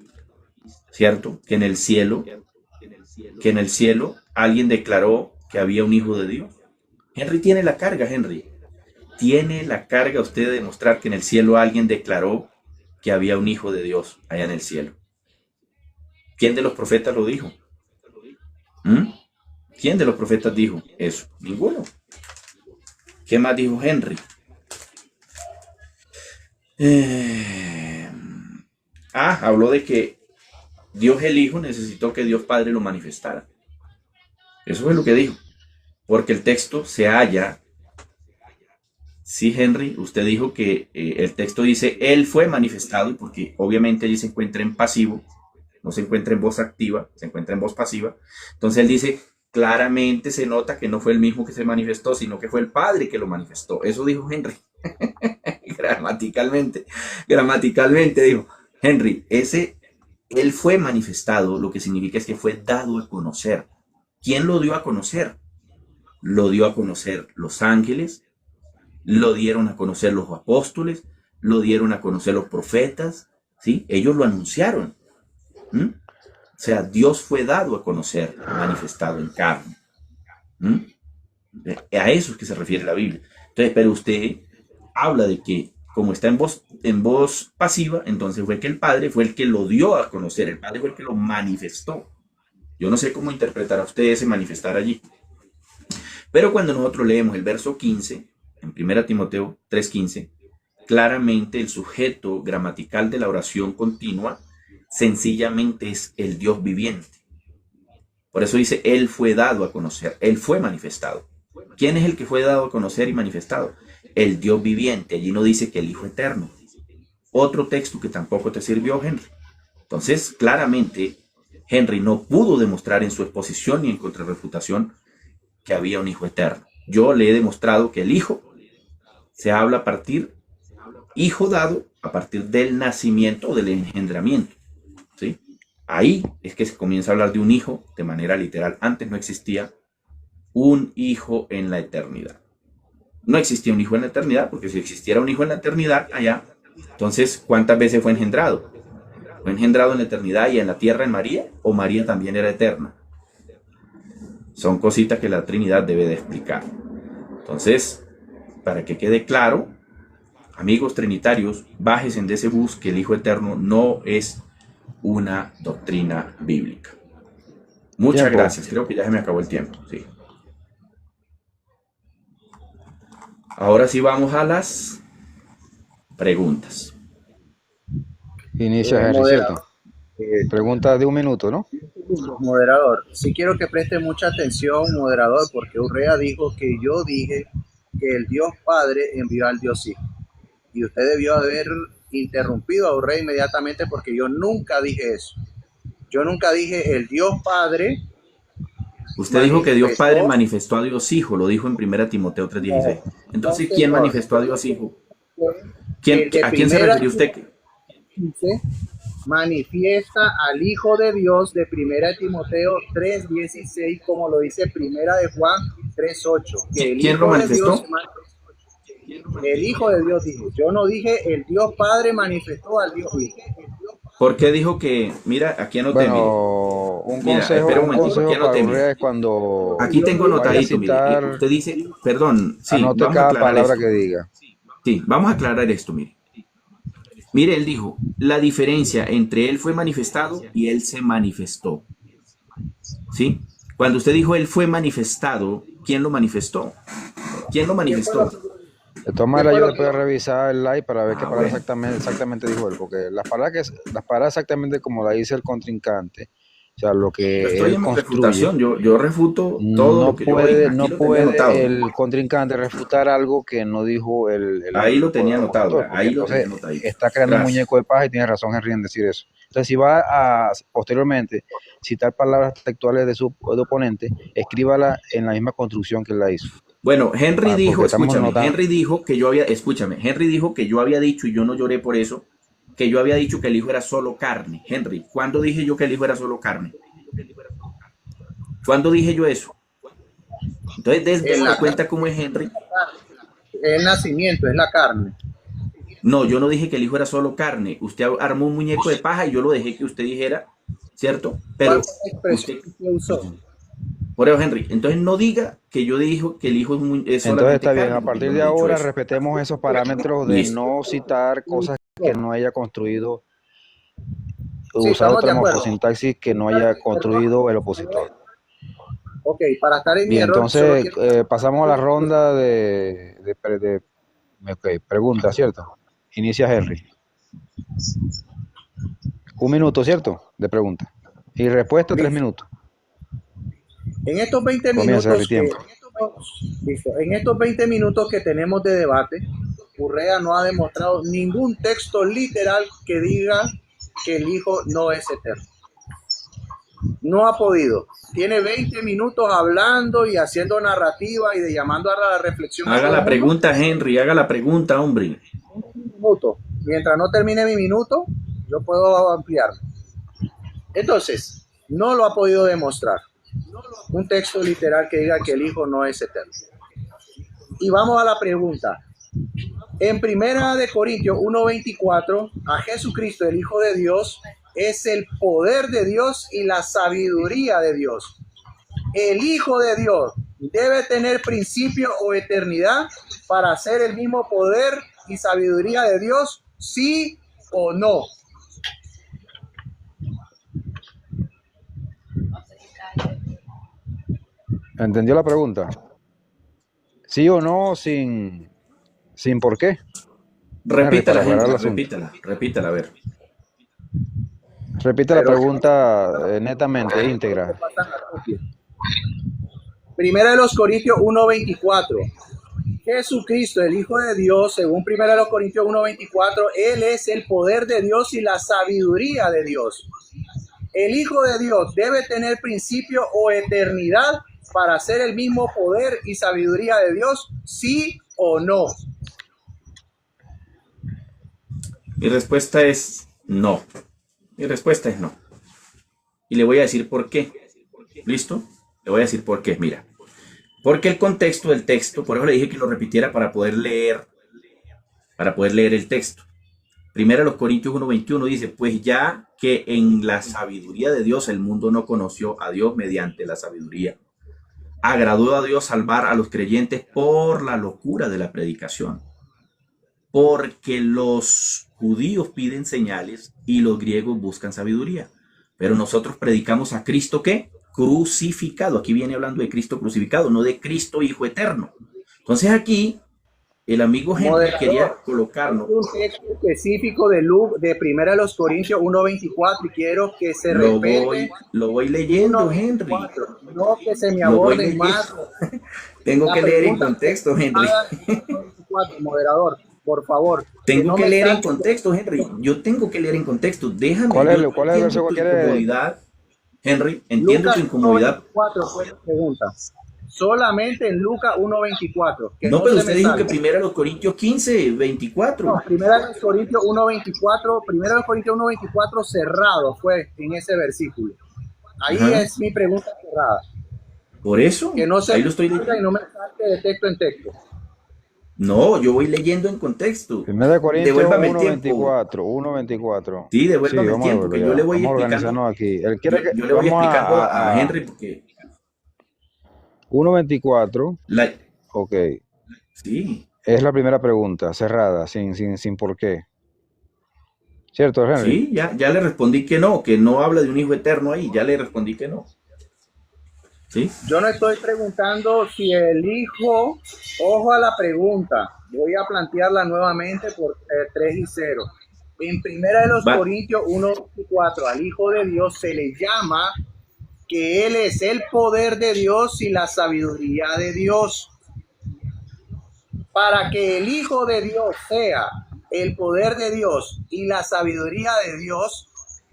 ¿cierto?, que en el cielo alguien declaró que había un Hijo de Dios. Henry tiene la carga, tiene la carga usted de demostrar que en el cielo alguien declaró que había un Hijo de Dios allá en el cielo. ¿Quién de los profetas lo dijo? ¿Quién de los profetas dijo eso? Ninguno. ¿Qué más dijo Henry? Habló de que Dios el Hijo necesitó que Dios Padre lo manifestara. Eso es lo que dijo. Porque el texto se halla. Sí, Henry, usted dijo que el texto dice, Él fue manifestado, porque obviamente allí se encuentra en pasivo, no se encuentra en voz activa, se encuentra en voz pasiva. Entonces él dice, claramente se nota que no fue el mismo que se manifestó, sino que fue el Padre que lo manifestó. Eso dijo Henry. gramaticalmente dijo Henry, Él fue manifestado, lo que significa es que fue dado a conocer. ¿Quién lo dio a conocer? Lo dio a conocer los ángeles, lo dieron a conocer los apóstoles, lo dieron a conocer los profetas, ¿sí? Ellos lo anunciaron. O sea, Dios fue dado a conocer, manifestado en carne. A eso es que se refiere la Biblia. Entonces, pero usted habla de que como está en voz pasiva, entonces fue que el Padre fue el que lo dio a conocer, el Padre fue el que lo manifestó. Yo no sé cómo interpretará usted ese manifestar allí. Pero cuando nosotros leemos el verso 15, en 1 Timoteo 3:15, claramente el sujeto gramatical de la oración continua sencillamente es el Dios viviente. Por eso dice, Él fue dado a conocer, Él fue manifestado. ¿Quién es el que fue dado a conocer y manifestado? El Dios viviente. Allí no dice que el Hijo eterno. Otro texto que tampoco te sirvió, Henry. Entonces, claramente, Henry no pudo demostrar en su exposición ni en contrarrefutación que había un Hijo eterno. Yo le he demostrado que el Hijo se habla a partir, Hijo dado a partir del nacimiento o del engendramiento. ¿Sí? Ahí es que se comienza a hablar de un hijo de manera literal. Antes no existía un hijo en la eternidad. No existía un hijo en la eternidad, porque si existiera un hijo en la eternidad allá, entonces, ¿cuántas veces fue engendrado? ¿Fue engendrado en la eternidad y en la tierra en María? ¿O María también era eterna? Son cositas que la Trinidad debe de explicar. Entonces, para que quede claro, amigos trinitarios, bájense de ese bus que el Hijo Eterno no es una doctrina bíblica. Muchas Tiempo. gracias. Creo que ya se me acabó el tiempo. Sí. Ahora sí vamos a las preguntas. Inicia, Henry, Moderador, ¿cierto? Pregunta de 1 minuto, ¿no? moderador, sí quiero que preste mucha atención, moderador, porque Urrea dijo que yo dije que el Dios Padre envió al Dios Hijo. Y usted debió haber interrumpido a Urrea inmediatamente porque yo nunca dije eso. Yo nunca dije el Dios Padre Usted dijo que Dios Padre manifestó a Dios Hijo, lo dijo en 1 Timoteo 3:16. Entonces, ¿quién manifestó a Dios Hijo? ¿A quién se refirió usted? Manifiesta al Hijo de Dios de 1 Timoteo 3:16, como lo dice 1 de Juan 3:8. ¿Quién lo manifestó? El Hijo de Dios dijo. Yo no dije el Dios Padre manifestó al Dios Hijo. ¿Por qué dijo que, mira, aquí anoté, bueno, mire. un Mira, consejo, espera un un momentito, consejo aquí anoté, para mire. Urrea es cuando Aquí tengo vaya a anotadito, mire. citar, Usted dice, perdón, sí, anote vamos a cada aclarar palabra esto. que diga. Sí, vamos a aclarar esto, mire. Mire, él dijo, la diferencia entre él fue manifestado y él se manifestó. ¿Sí? Cuando usted dijo él fue manifestado, ¿quién lo manifestó? ¿Quién lo manifestó? De todas maneras, yo después revisar el live para ver qué palabra Bueno. exactamente dijo él, porque las palabras exactamente como la dice el contrincante, o sea, lo Yo que estoy él en mi construye, refutación, yo refuto todo lo que yo oiga. Aquí no lo tenía anotado. puede el contrincante refutar algo que no dijo Ahí lo tenía anotado, opositor, porque ahí lo tenía entonces anotadito. está creando un Gracias. muñeco de paja y tiene razón Henry en decir eso. Entonces, si va a posteriormente citar palabras textuales de su oponente, escríbala en la misma construcción que él la hizo. Bueno, Henry dijo, Porque estamos escúchame, notando. Henry dijo que yo había, escúchame, Henry dijo que yo había dicho, y yo no lloré por eso, que yo había dicho que el hijo era solo carne. Henry, ¿cuándo dije yo que el hijo era solo carne? ¿Cuándo dije yo eso? Entonces, dése cuenta cómo es Henry. El nacimiento es la carne. No, yo no dije que el hijo era solo carne. Usted armó un muñeco de paja y yo lo dejé que usted dijera, ¿cierto? Pero usted usó. Por eso, Henry, entonces no diga que yo dijo que el hijo es solamente entonces está bien, carne, a partir no de he dicho ahora eso. respetemos esos parámetros de no citar cosas que no haya construido, usar otra morfosintaxis que no haya construido el opositor. Ok, para estar en mi Bien, error, entonces pasamos a la ronda de preguntas, ¿cierto? Inicia Henry. 1 minuto, ¿cierto? De pregunta. Y respuesta 3 minutos. En estos 20 Comienza minutos el tiempo. En estos 20 minutos que tenemos de debate, Urrea no ha demostrado ningún texto literal que diga que el Hijo no es eterno. No ha podido. Tiene 20 minutos hablando y haciendo narrativa y de llamando a la reflexión. Haga la pregunta, Henry, haga la pregunta, hombre. Un minuto. Mientras no termine mi minuto, yo puedo ampliar. Entonces, no lo ha podido demostrar. Un texto literal que diga que el Hijo no es eterno. Y vamos a la pregunta. En 1 Corintios 1:24, a Jesucristo, el Hijo de Dios, es el poder de Dios y la sabiduría de Dios. El Hijo de Dios debe tener principio o eternidad para ser el mismo poder y sabiduría de Dios, ¿sí o no? ¿Entendió la pregunta? ¿Sí o no sin por qué? Henry, para Repítela, aclarar Henry, el asunto. repítala, a ver. Repite la Pero pregunta netamente, se íntegra. pasan la copia. Primera de los Corintios 1:24. Jesucristo, el Hijo de Dios, según Primera de los Corintios 1:24, Él es el poder de Dios y la sabiduría de Dios. El Hijo de Dios debe tener principio o eternidad para ser el mismo poder y sabiduría de Dios, sí o no. Mi respuesta es no. Mi respuesta es no. Y le voy a decir por qué. ¿Listo? Le voy a decir por qué. Mira. Porque el contexto del texto, por eso le dije que lo repitiera para poder leer el texto. Primero los Corintios 1:21 dice, pues ya que en la sabiduría de Dios el mundo no conoció a Dios mediante la sabiduría. Agradó a Dios salvar a los creyentes por la locura de la predicación. Porque los judíos piden señales y los griegos buscan sabiduría. Pero nosotros predicamos a Cristo, ¿qué? Crucificado. Aquí viene hablando de Cristo crucificado, no de Cristo Hijo Eterno. Entonces aquí el amigo Henry quería Moderador, hay colocarnos, un texto específico de Primera de los Corintios 1:24 y quiero que se respete lo voy leyendo, Henry. 1:24, no que se me Lo voy aborden leyendo. más. Tengo La que leer en pregunta que contexto, Henry. haga el 1:24, moderador, por favor, que Tengo no que me leer en salte. contexto, Henry. Yo tengo que leer en contexto. Déjame, ¿Cuál es yo cuál es el entiendo verso que tu quiere? incomodidad, Henry. Entiendo Lucas tu incomodidad. 1:24 fue la pregunta. Solamente en Lucas 1:24, que No, no pero se usted me dijo que salga. primero los Corintios 15, No, 24. Primera de los Corintios 1:24, Primera de los Corintios 1:24 cerrado fue en ese versículo. Ahí Ajá. es mi pregunta cerrada. Por eso, Que no se ahí me lo estoy salga y leyendo. no me salte de texto en texto. No, yo voy leyendo en contexto. 1 Devuélvame el Corintios tiempo. 1:24, 1:24. Sí, Sí, devuélvame el vamos a tiempo, verlo que yo le ya. voy Vamos a explicando. organizarnos aquí. Él quiere que Yo le voy vamos explicando a a Henry porque 1:24. la, Ok. sí, Es la primera pregunta, cerrada, sin por qué. ¿Cierto, Henry? sí, ya le respondí que no habla de un hijo eterno ahí, ya le respondí que no. ¿Sí? Yo no estoy preguntando si el hijo, ojo a la pregunta, voy a plantearla nuevamente por 3:0. En Primera de los Va, Corintios 1:4, al Hijo de Dios se le llama que Él es el poder de Dios y la sabiduría de Dios. Para que el Hijo de Dios sea el poder de Dios y la sabiduría de Dios,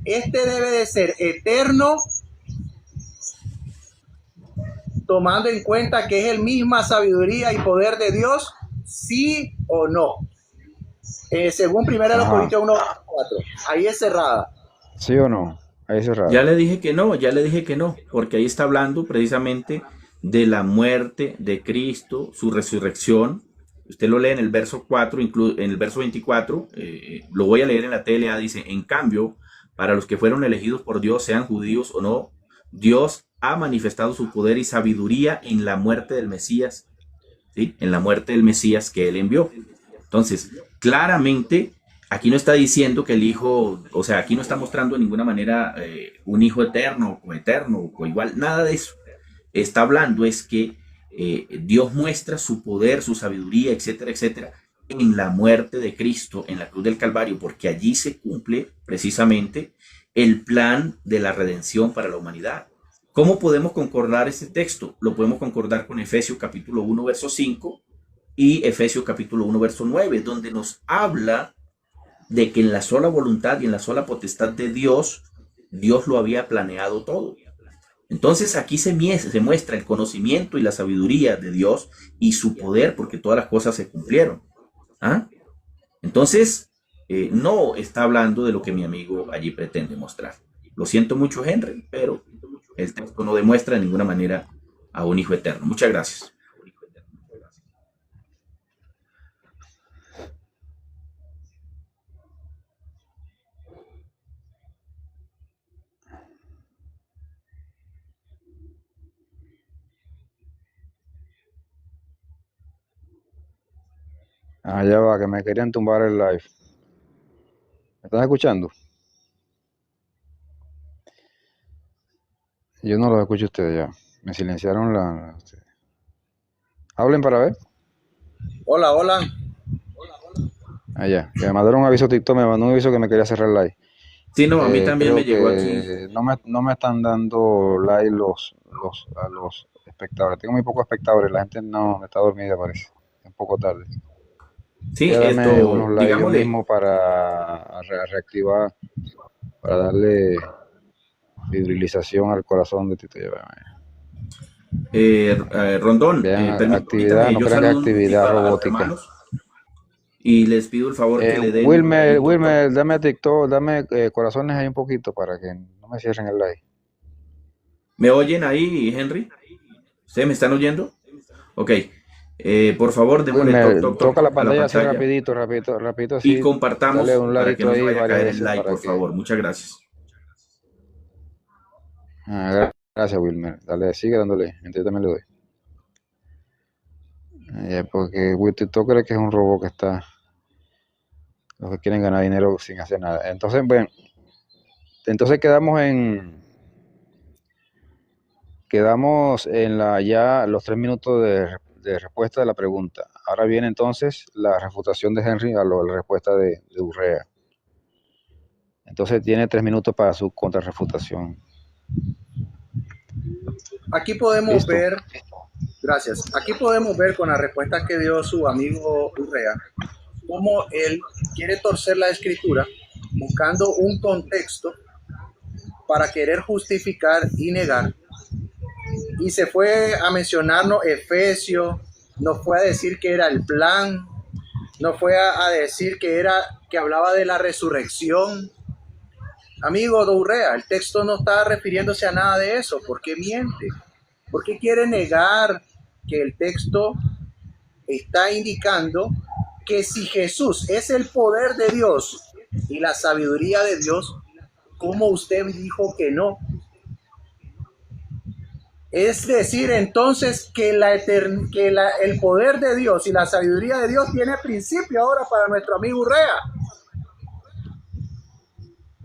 este debe de ser eterno, tomando en cuenta que es el misma sabiduría y poder de Dios, sí o no. Según Primera de los Ajá. Corintios 1:4, ahí es cerrada. ¿Sí o no? Ahí ya cerrada. le dije que no, ya le dije que no, porque ahí está hablando precisamente de la muerte de Cristo, su resurrección. Usted lo lee en el verso 4, en el verso 24, lo voy a leer en la TLA, dice, en cambio, para los que fueron elegidos por Dios, sean judíos o no, Dios ha manifestado su poder y sabiduría en la muerte del Mesías, ¿sí? En la muerte del Mesías que él envió. Entonces, claramente, aquí no está diciendo que el hijo, o sea, aquí no está mostrando de ninguna manera un hijo eterno o igual, nada de eso. Está hablando es que Dios muestra su poder, su sabiduría, etcétera, etcétera, en la muerte de Cristo, en la cruz del Calvario, porque allí se cumple precisamente el plan de la redención para la humanidad. ¿Cómo podemos concordar este texto? Lo podemos concordar con Efesios capítulo 1, verso 5 y Efesios capítulo 1, verso 9, donde nos habla de que en la sola voluntad y en la sola potestad de Dios, Dios lo había planeado todo. Entonces aquí se muestra el conocimiento y la sabiduría de Dios y su poder, porque todas las cosas se cumplieron. ¿Ah? Entonces, no está hablando de lo que mi amigo allí pretende mostrar. Lo siento mucho, Henry, pero el texto no demuestra de ninguna manera a un hijo eterno. Muchas gracias. Ya va, que me querían tumbar el live. ¿Me están escuchando? Yo no los escucho a ustedes ya. Me silenciaron la... Hablen para ver. Hola, hola. Allá, que me mandaron un aviso TikTok, me mandó un aviso que me quería cerrar el live. Sí, no, a mí también me Creo llegó aquí. que no me están dando like a los espectadores. Tengo muy pocos espectadores, la gente no está dormida, parece. Es un poco tarde. Voy Sí, a darme esto, unos likes yo digámosle, mismo para reactivar, para darle fibrilización al corazón de Tito. Rondón, Vean actividad, permítame, no yo crean que es saludo un actividad momentito a los robótica. hermanos y les pido el favor que le den un Wilmer, ladito. Wilmer, dame TikTok, dame corazones ahí un poquito para que no me cierren el like. ¿Me oyen ahí, Henry? ¿Ustedes me están oyendo? Ok. Por favor, démosle toc, Wilmer, toc, toc toca la a la pantalla así pantalla rapidito, rapidito, rapidito y así. Dale compartamos un para que ladito no se ahí vaya a varias caer el veces like, para por que... favor. Muchas gracias. Gracias, Wilmer. Dale, sigue dándole. Mientras yo también le doy. Porque TikTok cree que es un robot que está... Los que quieren ganar dinero sin hacer nada. Entonces, bueno, entonces quedamos en ya los 3 minutos de respuesta de la pregunta. Ahora viene entonces la refutación de Henry a la respuesta de Urrea. Entonces tiene 3 minutos para su contrarrefutación. Aquí podemos ¿Listo? ver, gracias, aquí podemos ver con la respuesta que dio su amigo Urrea, cómo él quiere torcer la escritura buscando un contexto para querer justificar y negar. Y se fue a mencionarnos Efesios, nos fue a decir que era el plan, nos fue a decir que hablaba de la resurrección. Amigo Urrea, el texto no está refiriéndose a nada de eso. ¿Por qué miente? ¿Por qué quiere negar que el texto está indicando que si Jesús es el poder de Dios y la sabiduría de Dios, ¿cómo usted dijo que no? Es decir, entonces que el poder de Dios y la sabiduría de Dios tiene principio ahora para nuestro amigo Urrea.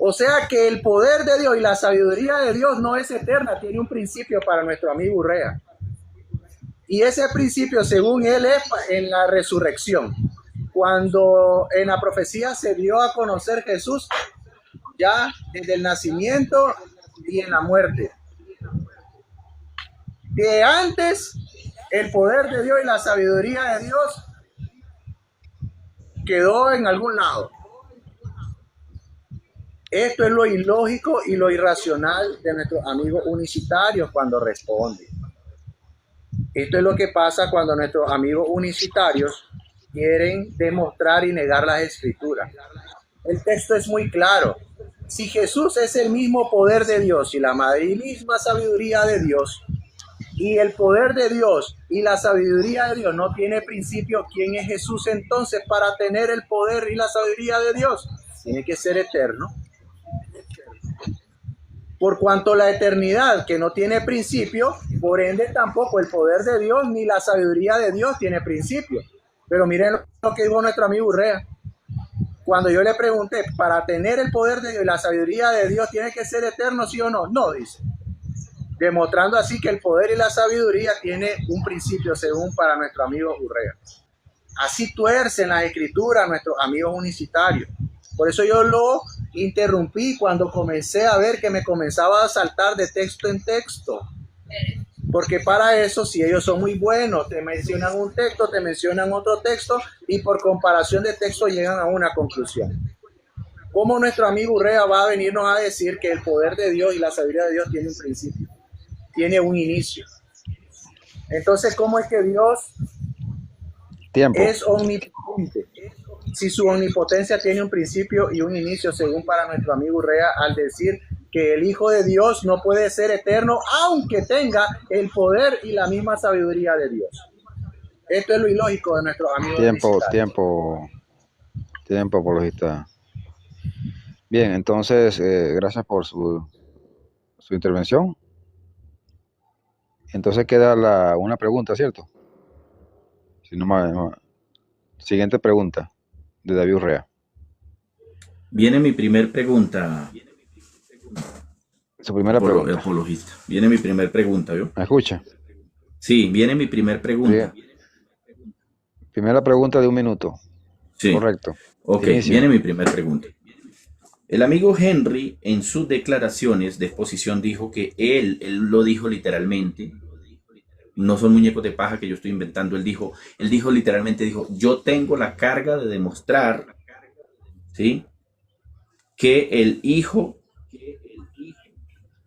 O sea que el poder de Dios y la sabiduría de Dios no es eterna, tiene un principio para nuestro amigo Urrea. Y ese principio, según él, es en la resurrección. Cuando en la profecía se dio a conocer Jesús, ya desde el nacimiento y en la muerte. De antes, el poder de Dios y la sabiduría de Dios quedó en algún lado. Esto es lo ilógico y lo irracional de nuestros amigos unicitarios cuando responden. Esto es lo que pasa cuando nuestros amigos unicitarios quieren demostrar y negar las escrituras. El texto es muy claro. Si Jesús es el mismo poder de Dios y la misma sabiduría de Dios, y el poder de Dios y la sabiduría de Dios no tiene principio, ¿quién es Jesús entonces para tener el poder y la sabiduría de Dios? Tiene que ser eterno. Por cuanto la eternidad que no tiene principio, por ende tampoco el poder de Dios ni la sabiduría de Dios tiene principio. Pero miren lo que dijo nuestro amigo Urrea. Cuando yo le pregunté, para tener el poder de Dios y la sabiduría de Dios, ¿tiene que ser eterno, sí o no? No, dice. Demostrando así que el poder y la sabiduría tiene un principio según para nuestro amigo Urrea. Así tuercen las escrituras nuestros amigos unicitarios. Por eso yo lo interrumpí cuando comencé a ver que me comenzaba a saltar de texto en texto. Porque para eso, si ellos son muy buenos, te mencionan un texto, te mencionan otro texto y por comparación de texto llegan a una conclusión. ¿Cómo nuestro amigo Urrea va a venirnos a decir que el poder de Dios y la sabiduría de Dios tiene un principio? Tiene un inicio. Entonces, ¿cómo es que Dios es omnipotente? Si su omnipotencia tiene un principio y un inicio, según para nuestro amigo Urrea, al decir que el Hijo de Dios no puede ser eterno, aunque tenga el poder y la misma sabiduría de Dios. Esto es lo ilógico de nuestros amigos. Tiempo, apologista. Bien, entonces, gracias por su intervención. Entonces queda una pregunta, ¿cierto? Si siguiente pregunta de David Urrea. Viene mi primer pregunta. Su primera pregunta. Apologista. Viene mi primer pregunta, ¿vio? ¿Me escucha? Sí, viene mi primer pregunta. Primera pregunta de 1 minuto. Sí. Correcto. Ok, Inicia. viene mi primer pregunta. El amigo Henry en sus declaraciones de exposición dijo que él lo dijo literalmente, no son muñecos de paja que yo estoy inventando, él dijo literalmente, yo tengo la carga de demostrar, ¿sí?, que el Hijo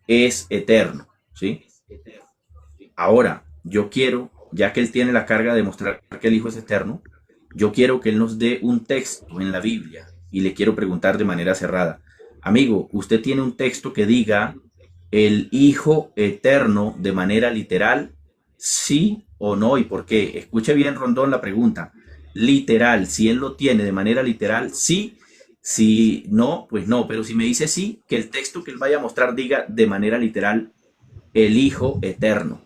es eterno, ¿sí? Ahora, yo quiero, ya que él tiene la carga de demostrar que el Hijo es eterno, yo quiero que él nos dé un texto en la Biblia y le quiero preguntar de manera cerrada, amigo, ¿usted tiene un texto que diga el Hijo eterno de manera literal? ¿Sí o no? ¿Y por qué? Escuche bien, Rondón, la pregunta. Literal, si él lo tiene de manera literal, sí. Si no, pues no. Pero si me dice sí, que el texto que él vaya a mostrar diga de manera literal el Hijo eterno.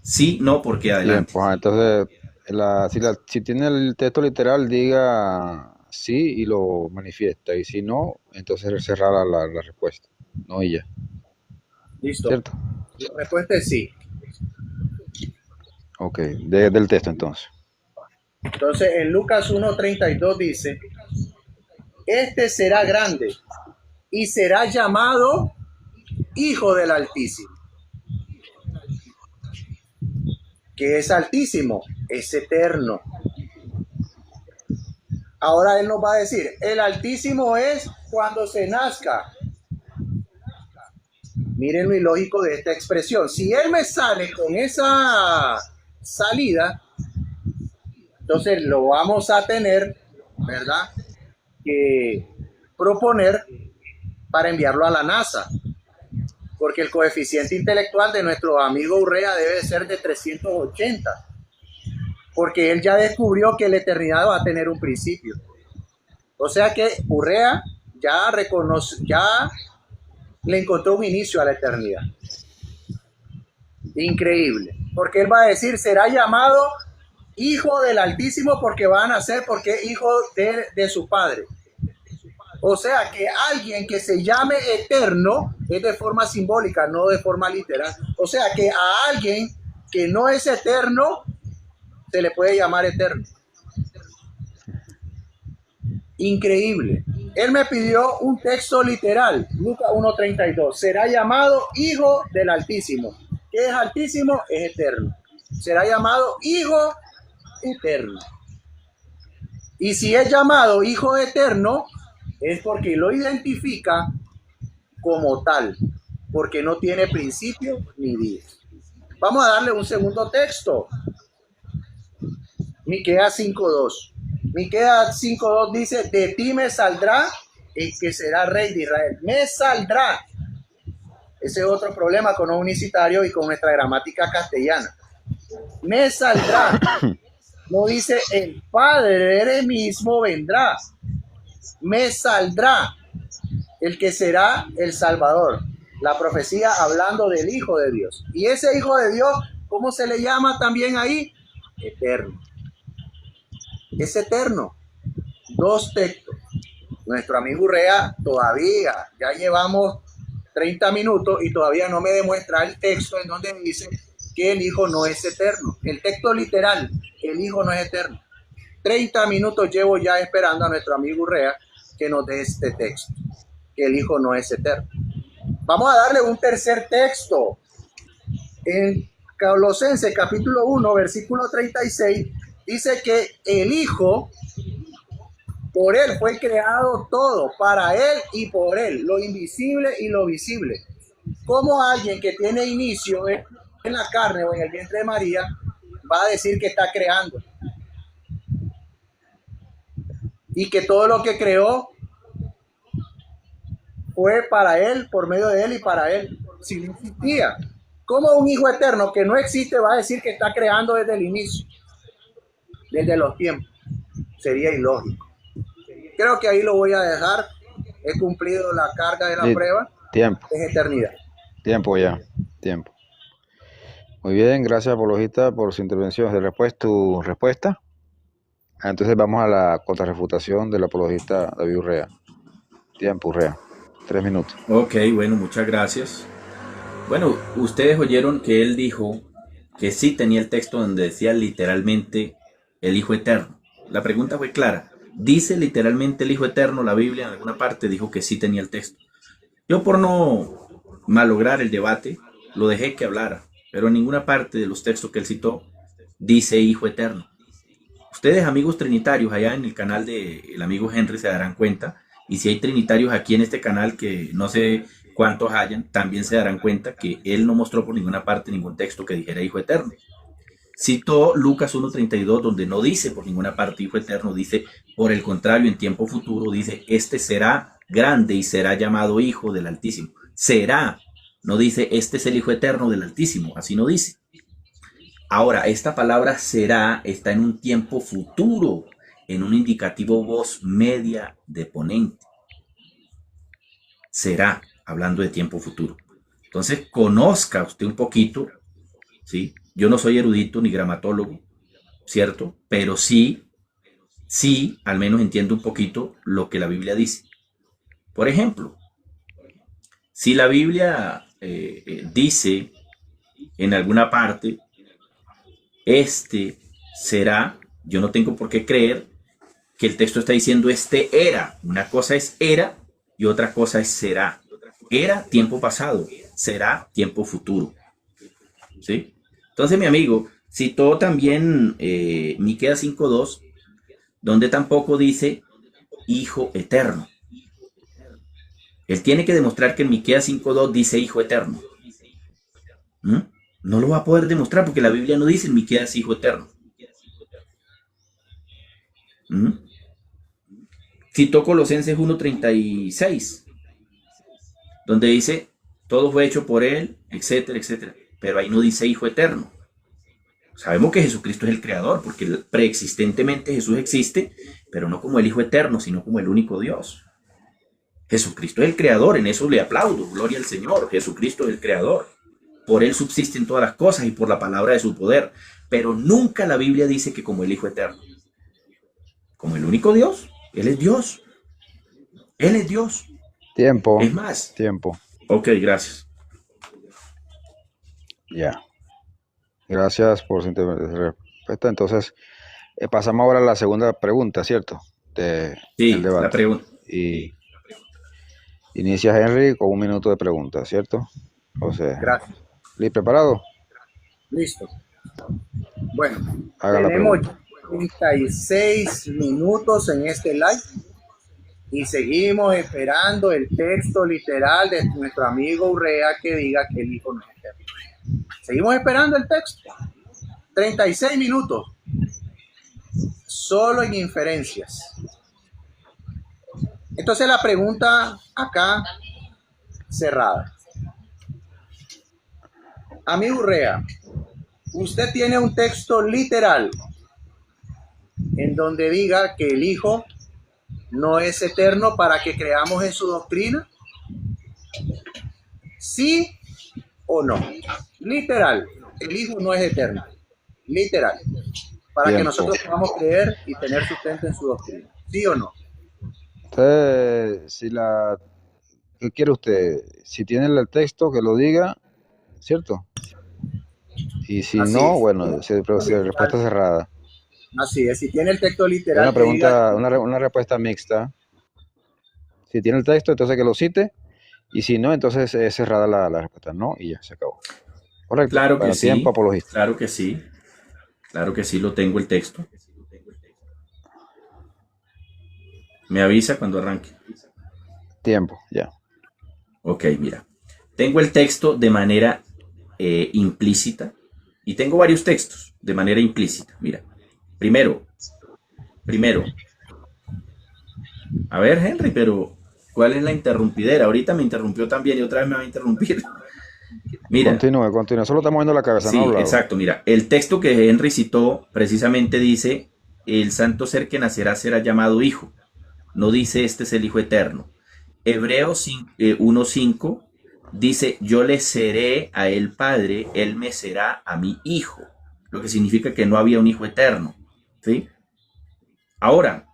Sí, no, porque adelante. Tiempo. Entonces, si tiene el texto literal, diga sí y lo manifiesta. Y si no, entonces cerrará la respuesta. No y ya. Listo. ¿Cierto? La respuesta es sí. Ok. Del texto entonces. Entonces, en Lucas 1:32 dice, este será grande y será llamado Hijo del Altísimo. ¿Qué es Altísimo? Es eterno. Ahora él nos va a decir, el Altísimo es cuando se nazca. Miren lo ilógico de esta expresión. Si él me sale con esa salida, entonces lo vamos a tener, ¿verdad?, que proponer para enviarlo a la NASA, porque el coeficiente intelectual de nuestro amigo Urrea debe ser de 380, porque él ya descubrió que la eternidad va a tener un principio. O sea que Urrea ya reconoce, ya le encontró un inicio a la eternidad. Increíble, porque él va a decir, será llamado Hijo del Altísimo porque va a nacer, porque es hijo de su padre. O sea que alguien que se llame eterno es de forma simbólica, no de forma literal. O sea que a alguien que no es eterno se le puede llamar eterno. Increíble. Él me pidió un texto literal, Lucas 1:32. Será llamado Hijo del Altísimo. ¿Qué es Altísimo? Es eterno. Será llamado Hijo eterno. Y si es llamado Hijo eterno, es porque lo identifica como tal, porque no tiene principio ni días. Vamos a darle un segundo texto. Miqueas 5:2. Miqueas 5:2 dice, de ti me saldrá el que será rey de Israel. Me saldrá. Ese es otro problema con un unicitario y con nuestra gramática castellana. Me saldrá. No dice el Padre mismo vendrá. Me saldrá el que será el Salvador. La profecía hablando del Hijo de Dios. Y ese Hijo de Dios, ¿cómo se le llama también ahí? Eterno. Es eterno. 2 textos. Nuestro amigo Urrea todavía, ya llevamos 30 minutos y todavía no me demuestra el texto en donde dice que el Hijo no es eterno. El texto literal, el Hijo no es eterno. 30 minutos llevo ya esperando a nuestro amigo Urrea que nos dé este texto, que el Hijo no es eterno. Vamos a darle un tercer texto. En Colosenses capítulo 1, versículo 36, dice que el Hijo, por él fue creado todo, para él y por él, lo invisible y lo visible. Como alguien que tiene inicio en la carne o en el vientre de María va a decir que está creando? Y que todo lo que creó fue para él, por medio de él y para él. Si no existía, ¿cómo un hijo eterno que no existe va a decir que está creando desde el inicio, desde los tiempos? Sería ilógico. Creo que ahí lo voy a dejar. He cumplido la carga de la prueba. Tiempo. Es eternidad. Tiempo ya. Tiempo. Muy bien, gracias Apologista por su intervención. Tu respuesta. Entonces vamos a la contrarrefutación del apologista David Urrea. Tiempo, Urrea. 3 minutos. Ok, bueno, muchas gracias. Bueno, ustedes oyeron que él dijo que sí tenía el texto donde decía literalmente el Hijo Eterno. La pregunta fue clara. ¿Dice literalmente el Hijo Eterno la Biblia en alguna parte? Dijo que sí tenía el texto. Yo por no malograr el debate, lo dejé que hablara, pero en ninguna parte de los textos que él citó dice Hijo Eterno. Ustedes, amigos trinitarios, allá en el canal del amigo Henry se darán cuenta, y si hay trinitarios aquí en este canal, que no sé cuántos hayan, también se darán cuenta que él no mostró por ninguna parte ningún texto que dijera Hijo Eterno. Citó Lucas 1:32, donde no dice por ninguna parte Hijo Eterno, dice, por el contrario, en tiempo futuro, dice, este será grande y será llamado Hijo del Altísimo. Será, no dice, este es el Hijo Eterno del Altísimo, así no dice. Ahora, esta palabra será está en un tiempo futuro, en un indicativo voz media de ponente. Será, hablando de tiempo futuro. Entonces, conozca usted un poquito, ¿sí? Yo no soy erudito ni gramatólogo, ¿cierto? Pero sí, al menos entiendo un poquito lo que la Biblia dice. Por ejemplo, si la Biblia dice en alguna parte, este será, yo no tengo por qué creer que el texto está diciendo este era. Una cosa es era y otra cosa es será. Era tiempo pasado, será tiempo futuro. ¿Sí? Entonces, mi amigo citó también Miqueas 5:2, donde tampoco dice Hijo Eterno. Él tiene que demostrar que en Miqueas 5:2 dice Hijo Eterno. No lo va a poder demostrar porque la Biblia no dice en Miqueas Hijo Eterno. Citó Colosenses 1:36, donde dice, todo fue hecho por él, etcétera, etcétera. Pero ahí no dice Hijo Eterno. Sabemos que Jesucristo es el Creador, porque preexistentemente Jesús existe, pero no como el Hijo Eterno, sino como el único Dios. Jesucristo es el Creador, en eso le aplaudo, gloria al Señor. Jesucristo es el Creador. Por él subsisten todas las cosas y por la palabra de su poder. Pero nunca la Biblia dice que como el Hijo Eterno. Como el único Dios, Él es Dios. Él es Dios. Tiempo. Es más. Tiempo. Ok, gracias. Ya. Gracias por su respuesta. Entonces, pasamos ahora a la segunda pregunta, ¿cierto? Sí, del debate. la pregunta. Y inicia Henry con 1 minuto de pregunta, ¿cierto? Gracias. ¿Preparado? Listo. Bueno, Haga la tenemos pregunta. 36 minutos en este live y seguimos esperando el texto literal de nuestro amigo Urrea que diga que el Hijo no es eterno. Seguimos esperando el texto. 36 minutos. Solo en inferencias. Entonces la pregunta acá cerrada. Amigo Urrea, usted tiene un texto literal en donde diga que el Hijo no es eterno para que creamos en su doctrina. ¿Sí o no? Literal, el Hijo no es eterno. Literal. Para que nosotros podamos creer y tener sustento en su doctrina. ¿Sí o no? Entonces, ¿qué quiere usted? Si tiene el texto, que lo diga, ¿cierto? Y si Así no, es. bueno, respuesta cerrada. Así es, si tiene el texto literal. Una pregunta, una respuesta mixta. Si tiene el texto, entonces que lo cite. Y si no, entonces es cerrada la respuesta. No, y ya se acabó. Correcto. Claro que sí. Tiempo apologista. Claro que sí. Claro que sí, lo tengo el texto. Me avisa cuando arranque. Tiempo, ya. Ok, mira. Tengo el texto de manera implícita y tengo varios textos de manera implícita. Mira, primero. A ver, Henry, pero ¿cuál es la interrumpidera? Ahorita me interrumpió también y otra vez me va a interrumpir. Mira. Continúe. Solo estamos moviendo la cabeza, sí, ¿no? Exacto, mira. El texto que Henry citó precisamente dice, el santo ser que nacerá será llamado hijo. No dice, este es el Hijo Eterno. Hebreos 1:5 dice, yo le seré a él padre, él me será a mi hijo. Lo que significa que no había un Hijo Eterno. ¿Sí? Ahora,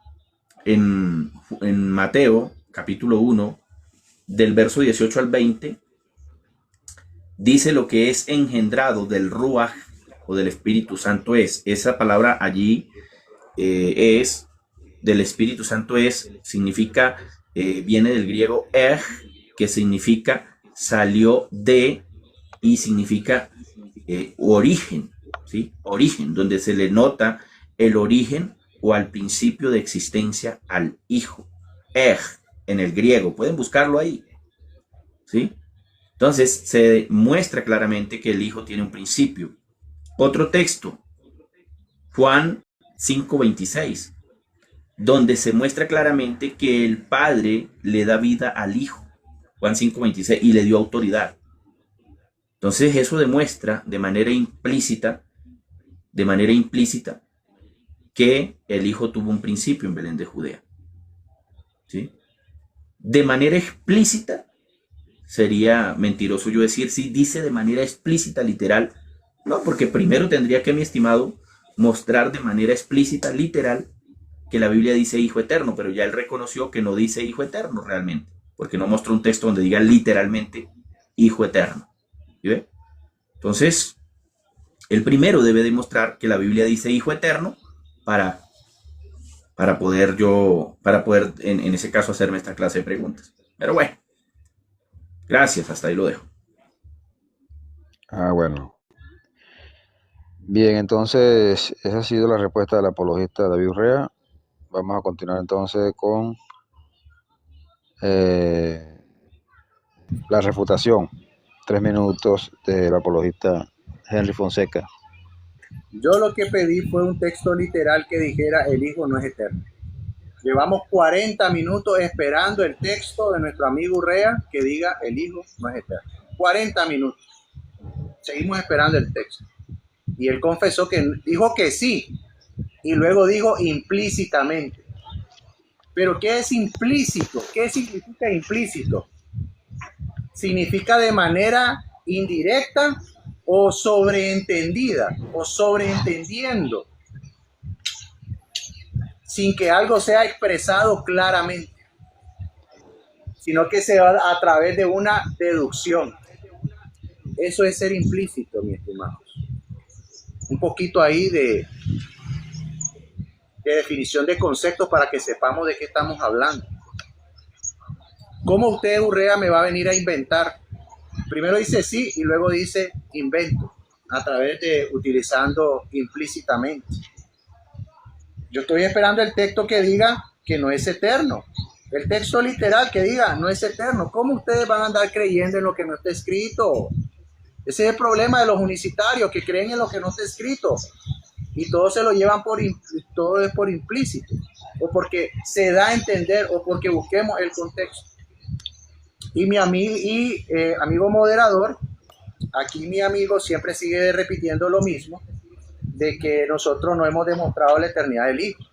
en Mateo, capítulo 1, del verso 18 al 20, dice lo que es engendrado del Ruach o del Espíritu Santo es. Esa palabra allí es del Espíritu Santo significa, viene del griego que significa salió de, y significa origen, ¿sí? Origen, donde se le nota el origen o al principio de existencia al Hijo. En el griego, pueden buscarlo ahí, ¿sí? Entonces se muestra claramente que el Hijo tiene un principio. Otro texto, Juan 5:26, donde se muestra claramente que el Padre le da vida al Hijo. Juan 5:26, y le dio autoridad. Entonces eso demuestra de manera implícita que el Hijo tuvo un principio en Belén de Judea, ¿sí? De manera explícita sería mentiroso yo decir si dice de manera explícita, literal. No, porque primero tendría que, mi estimado, mostrar de manera explícita, literal, que la Biblia dice Hijo eterno, pero ya él reconoció que no dice Hijo eterno realmente, porque no mostró un texto donde diga literalmente Hijo eterno. ¿Sí ve? Entonces, el primero debe demostrar que la Biblia dice Hijo eterno para poder en ese caso hacerme esta clase de preguntas. Pero bueno, gracias, hasta ahí lo dejo. Bueno. Bien, entonces esa ha sido la respuesta del apologista David Urrea. Vamos a continuar entonces con la refutación. 3 minutos del apologista Henry Fonseca. Yo lo que pedí fue un texto literal que dijera el Hijo no es eterno. Llevamos 40 minutos esperando el texto de nuestro amigo Urrea que diga el Hijo no es eterno. 40 minutos. Seguimos esperando el texto. Y él confesó que dijo que sí. Y luego dijo implícitamente. Pero ¿qué es implícito? ¿Qué significa implícito? ¿Significa de manera indirecta o sobreentendida o sobreentendiendo? Sin que algo sea expresado claramente, sino que se va a través de una deducción. Eso es ser implícito, mis estimados. Un poquito ahí de definición de conceptos para que sepamos de qué estamos hablando. ¿Cómo usted, Urrea, me va a venir a inventar? Primero dice sí y luego dice invento, a través de utilizando implícitamente. Yo estoy esperando el texto que diga que no es eterno. El texto literal que diga no es eterno. ¿Cómo ustedes van a andar creyendo en lo que no está escrito? Ese es el problema de los unicitarios, que creen en lo que no está escrito. Y todo se lo llevan todo es por implícito. O porque se da a entender o porque busquemos el contexto. Y mi amigo moderador, aquí mi amigo siempre sigue repitiendo lo mismo, de que nosotros no hemos demostrado la eternidad del Hijo.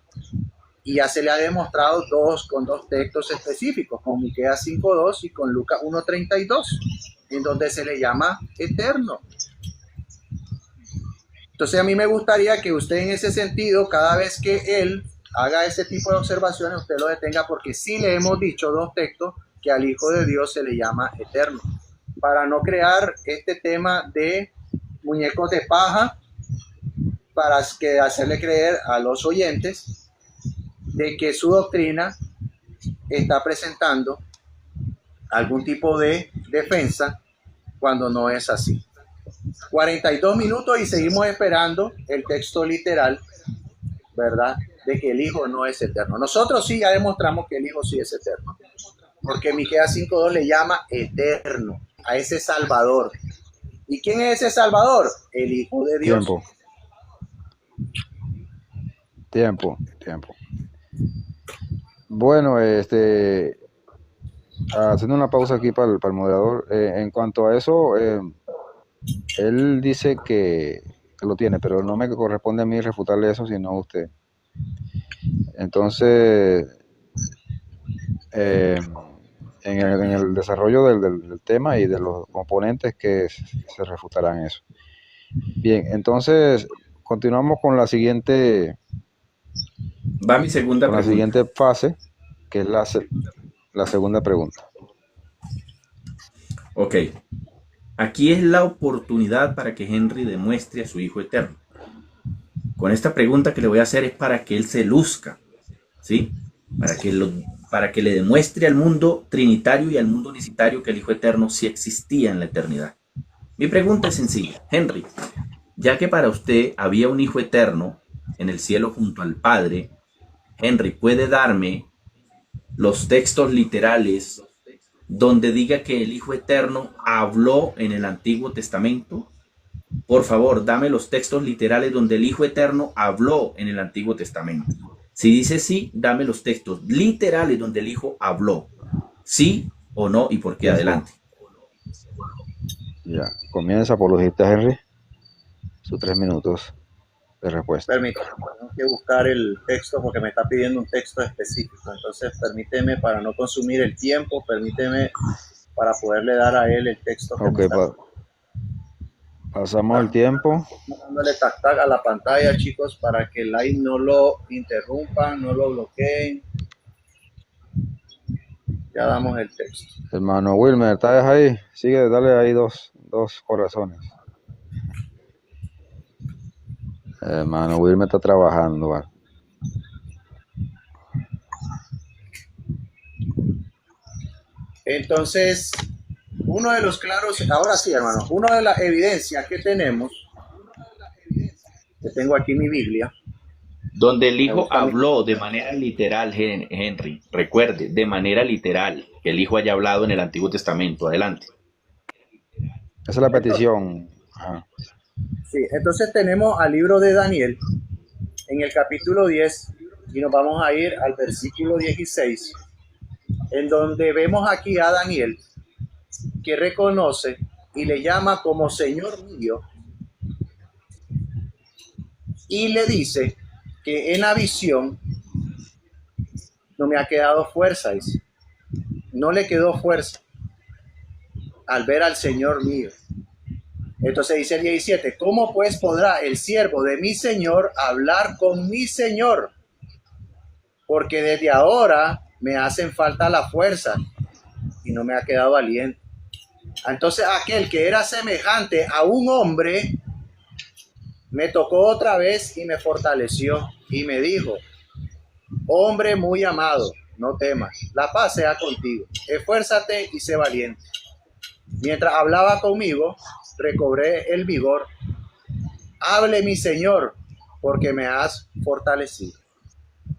Y ya se le ha demostrado con dos textos específicos, con Miqueas 5:2 y con Lucas 1:32, en donde se le llama eterno. Entonces a mí me gustaría que usted en ese sentido, cada vez que él haga ese tipo de observaciones, usted lo detenga, porque sí le hemos dicho dos textos que al Hijo de Dios se le llama eterno, para no crear este tema de muñecos de paja, para hacerle creer a los oyentes de que su doctrina está presentando algún tipo de defensa cuando no es así. 42 minutos y seguimos esperando el texto literal, ¿verdad? De que el Hijo no es eterno. Nosotros sí ya demostramos que el Hijo sí es eterno, porque Miqueas 5:2 le llama eterno a ese Salvador. ¿Y quién es ese Salvador? El Hijo de Dios. Tiempo. Bueno, haciendo una pausa aquí para el moderador, en cuanto a eso, él dice que lo tiene, pero no me corresponde a mí refutarle eso, sino a usted. Entonces, en el desarrollo del tema y de los componentes que se refutarán eso. Bien, entonces continuamos con la siguiente. Va mi segunda pregunta. La siguiente fase, que es la segunda pregunta. Ok, aquí es la oportunidad para que Henry demuestre a su Hijo eterno. Con esta pregunta que le voy a hacer es para que él se luzca, ¿sí? Para que, para que le demuestre al mundo trinitario y al mundo unicitario que el Hijo eterno sí existía en la eternidad. Mi pregunta es sencilla. Henry, ya que para usted había un Hijo eterno en el cielo junto al Padre, Henry, ¿puede darme los textos literales donde diga que el Hijo eterno habló en el Antiguo Testamento? Por favor, dame los textos literales donde el Hijo eterno habló en el Antiguo Testamento. Si dice sí, dame los textos literales donde el Hijo habló. Sí o no y por qué. Tiempo. Adelante. Ya. Comienza, apologista Henry. Sus 3 minutos de respuesta. Permítame, tengo que buscar el texto porque me está pidiendo un texto específico. Entonces, permíteme para no consumir el tiempo, permíteme para poderle dar a él el texto que Ok, me está pasamos el tiempo. dándole tac tac a la pantalla, chicos, para que el live no lo interrumpan, no lo bloqueen. Ya damos el texto. Hermano Wilmer, ¿estás ahí? Sigue, dale ahí dos corazones. Hermano Wilmer está trabajando, ¿vale? Entonces, uno de los claros, ahora sí, hermano, una de las evidencias que tenemos, que tengo aquí mi Biblia, Donde el me Hijo gusta mi, habló de manera literal, Henry. Recuerde, de manera literal, que el Hijo haya hablado en el Antiguo Testamento. Adelante. Esa es la entonces, petición. Ajá. sí, entonces tenemos al libro de Daniel en el capítulo 10 y nos vamos a ir al versículo 16, en donde vemos aquí a Daniel que reconoce y le llama como Señor mío y le dice que en la visión no me ha quedado fuerza, dice. No le quedó fuerza al ver al Señor mío. Entonces dice el 17, ¿cómo pues podrá el siervo de mi Señor hablar con mi Señor? Porque desde ahora me hacen falta la fuerza y no me ha quedado aliento. Entonces aquel que era semejante a un hombre me tocó otra vez y me fortaleció y me dijo, hombre muy amado, no temas, la paz sea contigo, esfuérzate y sé valiente. Mientras hablaba conmigo, recobré el vigor. Hable mi Señor, porque me has fortalecido.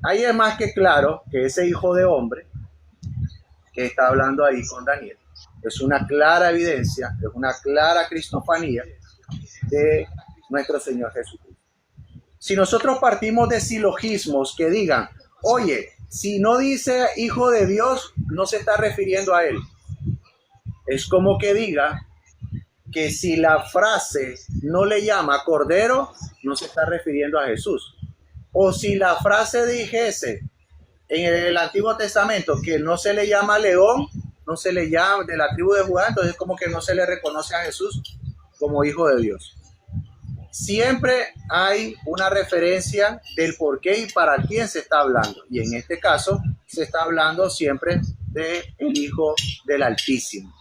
Ahí es más que claro que ese hijo de hombre que está hablando ahí con Daniel es una clara evidencia, es una clara cristofanía de nuestro Señor Jesucristo. Si nosotros partimos de silogismos que digan, oye, si no dice hijo de Dios, no se está refiriendo a él. Es como que diga que si la frase no le llama cordero, no se está refiriendo a Jesús. O si la frase dijese en el Antiguo Testamento que no se le llama león, no se le llama de la tribu de Judá, entonces como que no se le reconoce a Jesús como hijo de Dios. Siempre hay una referencia del por qué y para quién se está hablando. Y en este caso se está hablando siempre del Hijo del Altísimo.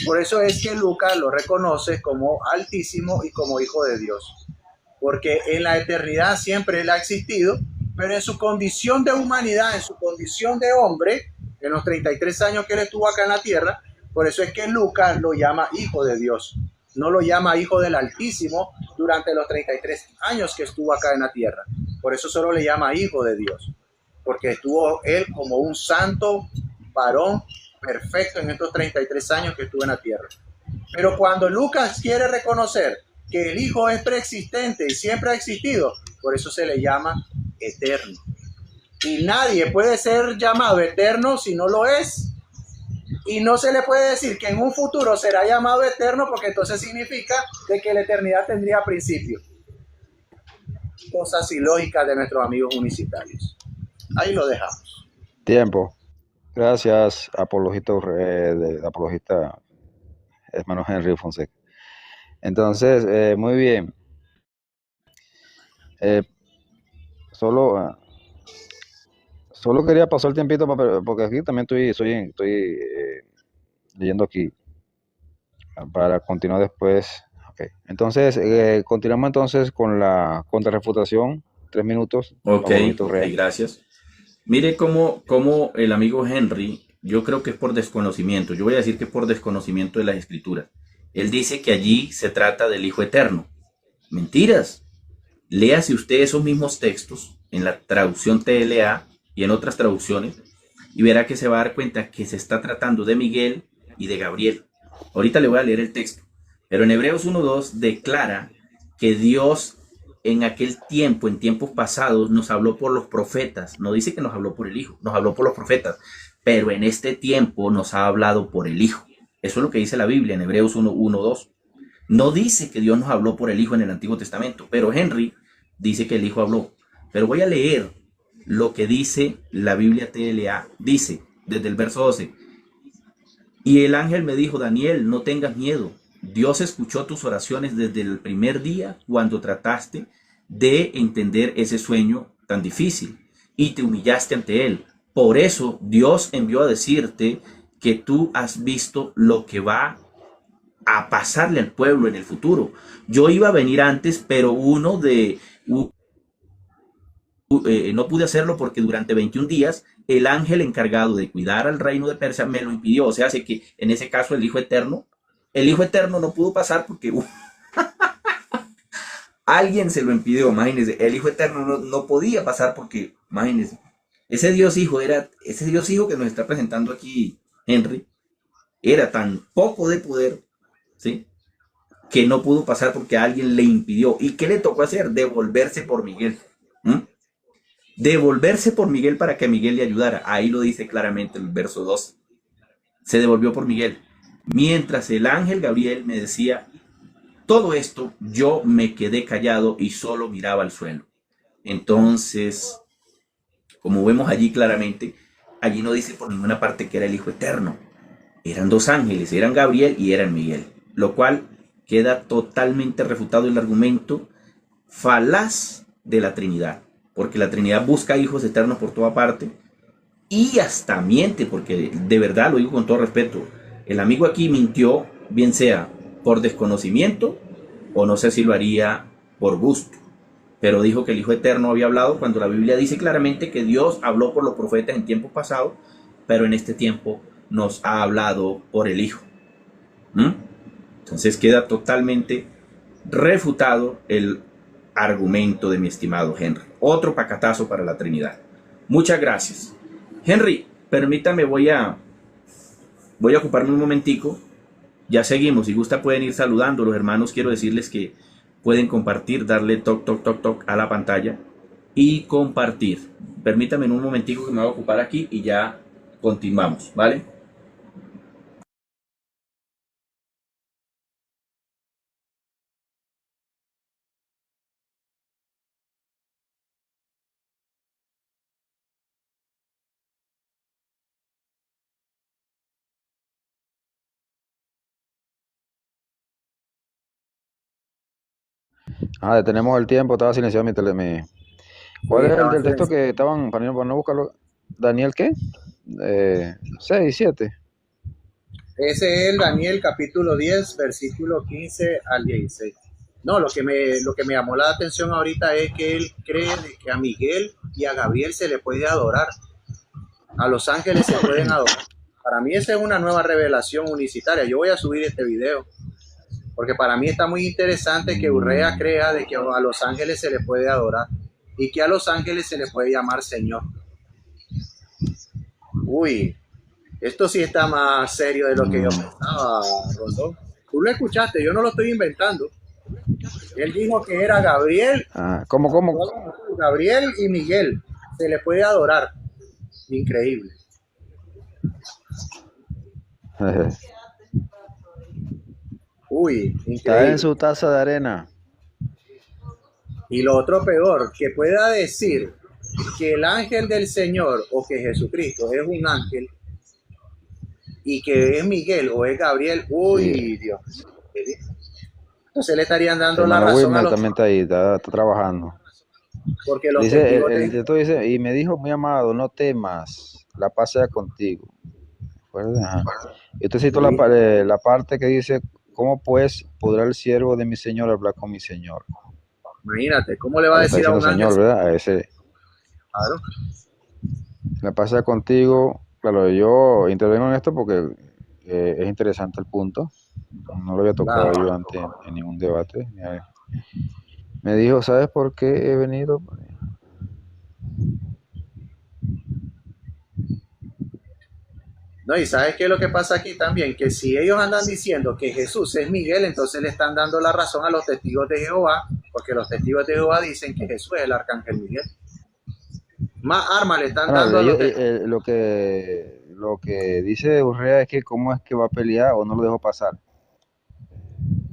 Por eso es que Lucas lo reconoce como Altísimo y como Hijo de Dios. Porque en la eternidad siempre Él ha existido, pero en su condición de humanidad, en su condición de hombre, en los 33 años que Él estuvo acá en la tierra, por eso es que Lucas lo llama Hijo de Dios. No lo llama Hijo del Altísimo durante los 33 años que estuvo acá en la tierra. Por eso solo le llama Hijo de Dios. Porque estuvo Él como un santo varón perfecto en estos 33 años que estuvo en la tierra. Pero cuando Lucas quiere reconocer que el Hijo es preexistente y siempre ha existido, por eso se le llama eterno. Y nadie puede ser llamado eterno si no lo es. Y no se le puede decir que en un futuro será llamado eterno porque entonces significa de que la eternidad tendría principio. Cosas ilógicas de nuestros amigos unicitarios. Ahí lo dejamos. Tiempo. Gracias, apologista, apologista hermano Henry Fonseca. Entonces, muy bien. Eh, solo, solo quería pasar el tiempito porque aquí también estoy leyendo aquí. para continuar después. Ok. Entonces, continuamos entonces con la contrarrefutación. 3 minutos. Ok, Vamos, Víctor ok, Rea. gracias. Mire cómo el amigo Henry, yo creo que es por desconocimiento, yo voy a decir que es por desconocimiento de las escrituras. Él dice que allí se trata del Hijo Eterno. Mentiras. Léase usted esos mismos textos en la traducción TLA y en otras traducciones y verá que se va a dar cuenta que se está tratando de Miguel y de Gabriel. Ahorita le voy a leer el texto, pero en Hebreos 1:2 declara que Dios en aquel tiempo, en tiempos pasados, nos habló por los profetas. No dice que nos habló por el Hijo, nos habló por los profetas, pero en este tiempo nos ha hablado por el Hijo. Eso es lo que dice la Biblia en Hebreos 1:1-2. No dice que Dios nos habló por el Hijo en el Antiguo Testamento, pero Henry dice que el Hijo habló. Pero voy a leer lo que dice la Biblia TLA. Dice, desde el verso 12, y el ángel me dijo, Daniel, no tengas miedo. Dios escuchó tus oraciones desde el primer día cuando trataste de entender ese sueño tan difícil y te humillaste ante él. Por eso Dios envió a decirte que tú has visto lo que va a pasarle al pueblo en el futuro. Yo iba a venir antes, pero no pude hacerlo porque durante 21 días el ángel encargado de cuidar al reino de Persia me lo impidió. O sea, hace que en ese caso el Hijo Eterno no pudo pasar porque alguien se lo impidió. Imagínense, el Hijo Eterno no podía pasar porque, imagínense, ese Dios Hijo que nos está presentando aquí Henry, era tan poco de poder, ¿sí?, que no pudo pasar porque alguien le impidió. ¿Y qué le tocó hacer? Devolverse por Miguel. ¿Mm? Devolverse por Miguel para que Miguel le ayudara. Ahí lo dice claramente el verso 2. Se devolvió por Miguel. Mientras el ángel Gabriel me decía todo esto, yo me quedé callado y solo miraba al suelo. Entonces, como vemos allí claramente, allí no dice por ninguna parte que era el Hijo Eterno. Eran dos ángeles, eran Gabriel y eran Miguel. Lo cual queda totalmente refutado el argumento falaz de la Trinidad. Porque la Trinidad busca hijos eternos por toda parte y hasta miente, porque de verdad lo digo con todo respeto. El amigo aquí mintió, bien sea por desconocimiento o no sé si lo haría por gusto. Pero dijo que el Hijo Eterno había hablado cuando la Biblia dice claramente que Dios habló por los profetas en tiempos pasados, pero en este tiempo nos ha hablado por el Hijo. Entonces queda totalmente refutado el argumento de mi estimado Henry. Otro pacatazo para la Trinidad. Muchas gracias. Henry, permítame, voy a ocuparme un momentico. Ya seguimos. Si gusta pueden ir saludando. Los hermanos, quiero decirles que pueden compartir, darle toc a la pantalla y compartir. Permítame en un momentico que me voy a ocupar aquí y ya continuamos, ¿vale? Detenemos el tiempo. Estaba silenciado Sí, ¿Cuál es el estaba del texto silenciado. que estaban para no buscarlo? ¿Daniel qué? 6, 7. Ese es el Daniel capítulo 10, versículo 15 al 16. No, lo que me llamó la atención ahorita es que él cree de que a Miguel y a Gabriel se le puede adorar. A los ángeles se pueden adorar. Para mí esa es una nueva revelación unicitaria. Yo voy a subir este video porque para mí está muy interesante que Urrea crea de que a los ángeles se le puede adorar y que a los ángeles se le puede llamar Señor. Uy, esto sí está más serio de lo que yo pensaba, Rondón. Tú lo escuchaste, yo no lo estoy inventando. Él dijo que era Gabriel, ¿Cómo? Gabriel y Miguel. Se le puede adorar. Increíble. Uy, Está en increíble. su taza de arena. Y lo otro peor, que pueda decir que el ángel del Señor o que Jesucristo es un ángel y que es Miguel o es Gabriel. Uy, Sí. Dios. Entonces le estarían El dando la hermano razón a Wilmer los, también está ahí, está trabajando. porque los Dice, testigos el de texto dice, y me dijo, mi amado, no temas, la paz sea contigo. ¿Recuerda? Ajá. Y usted citó sí, la parte que dice, ¿cómo pues podrá el siervo de mi Señor hablar con mi Señor? Imagínate, ¿cómo le va a Le está decir a diciendo un ángel? Señor, ¿verdad? A ese, Claro, me pasa contigo, claro, yo intervengo en esto porque es interesante el punto. No lo había tocado claro. yo antes en ningún debate. Me dijo, ¿sabes por qué he venido? No, y ¿sabes qué es lo que pasa aquí también? Que si ellos andan diciendo que Jesús es Miguel, entonces le están dando la razón a los testigos de Jehová, porque los testigos de Jehová dicen que Jesús es el arcángel Miguel. Más armas le están Bueno, dando a los testigos. lo que dice Urrea es que cómo es que va a pelear o no lo dejó pasar.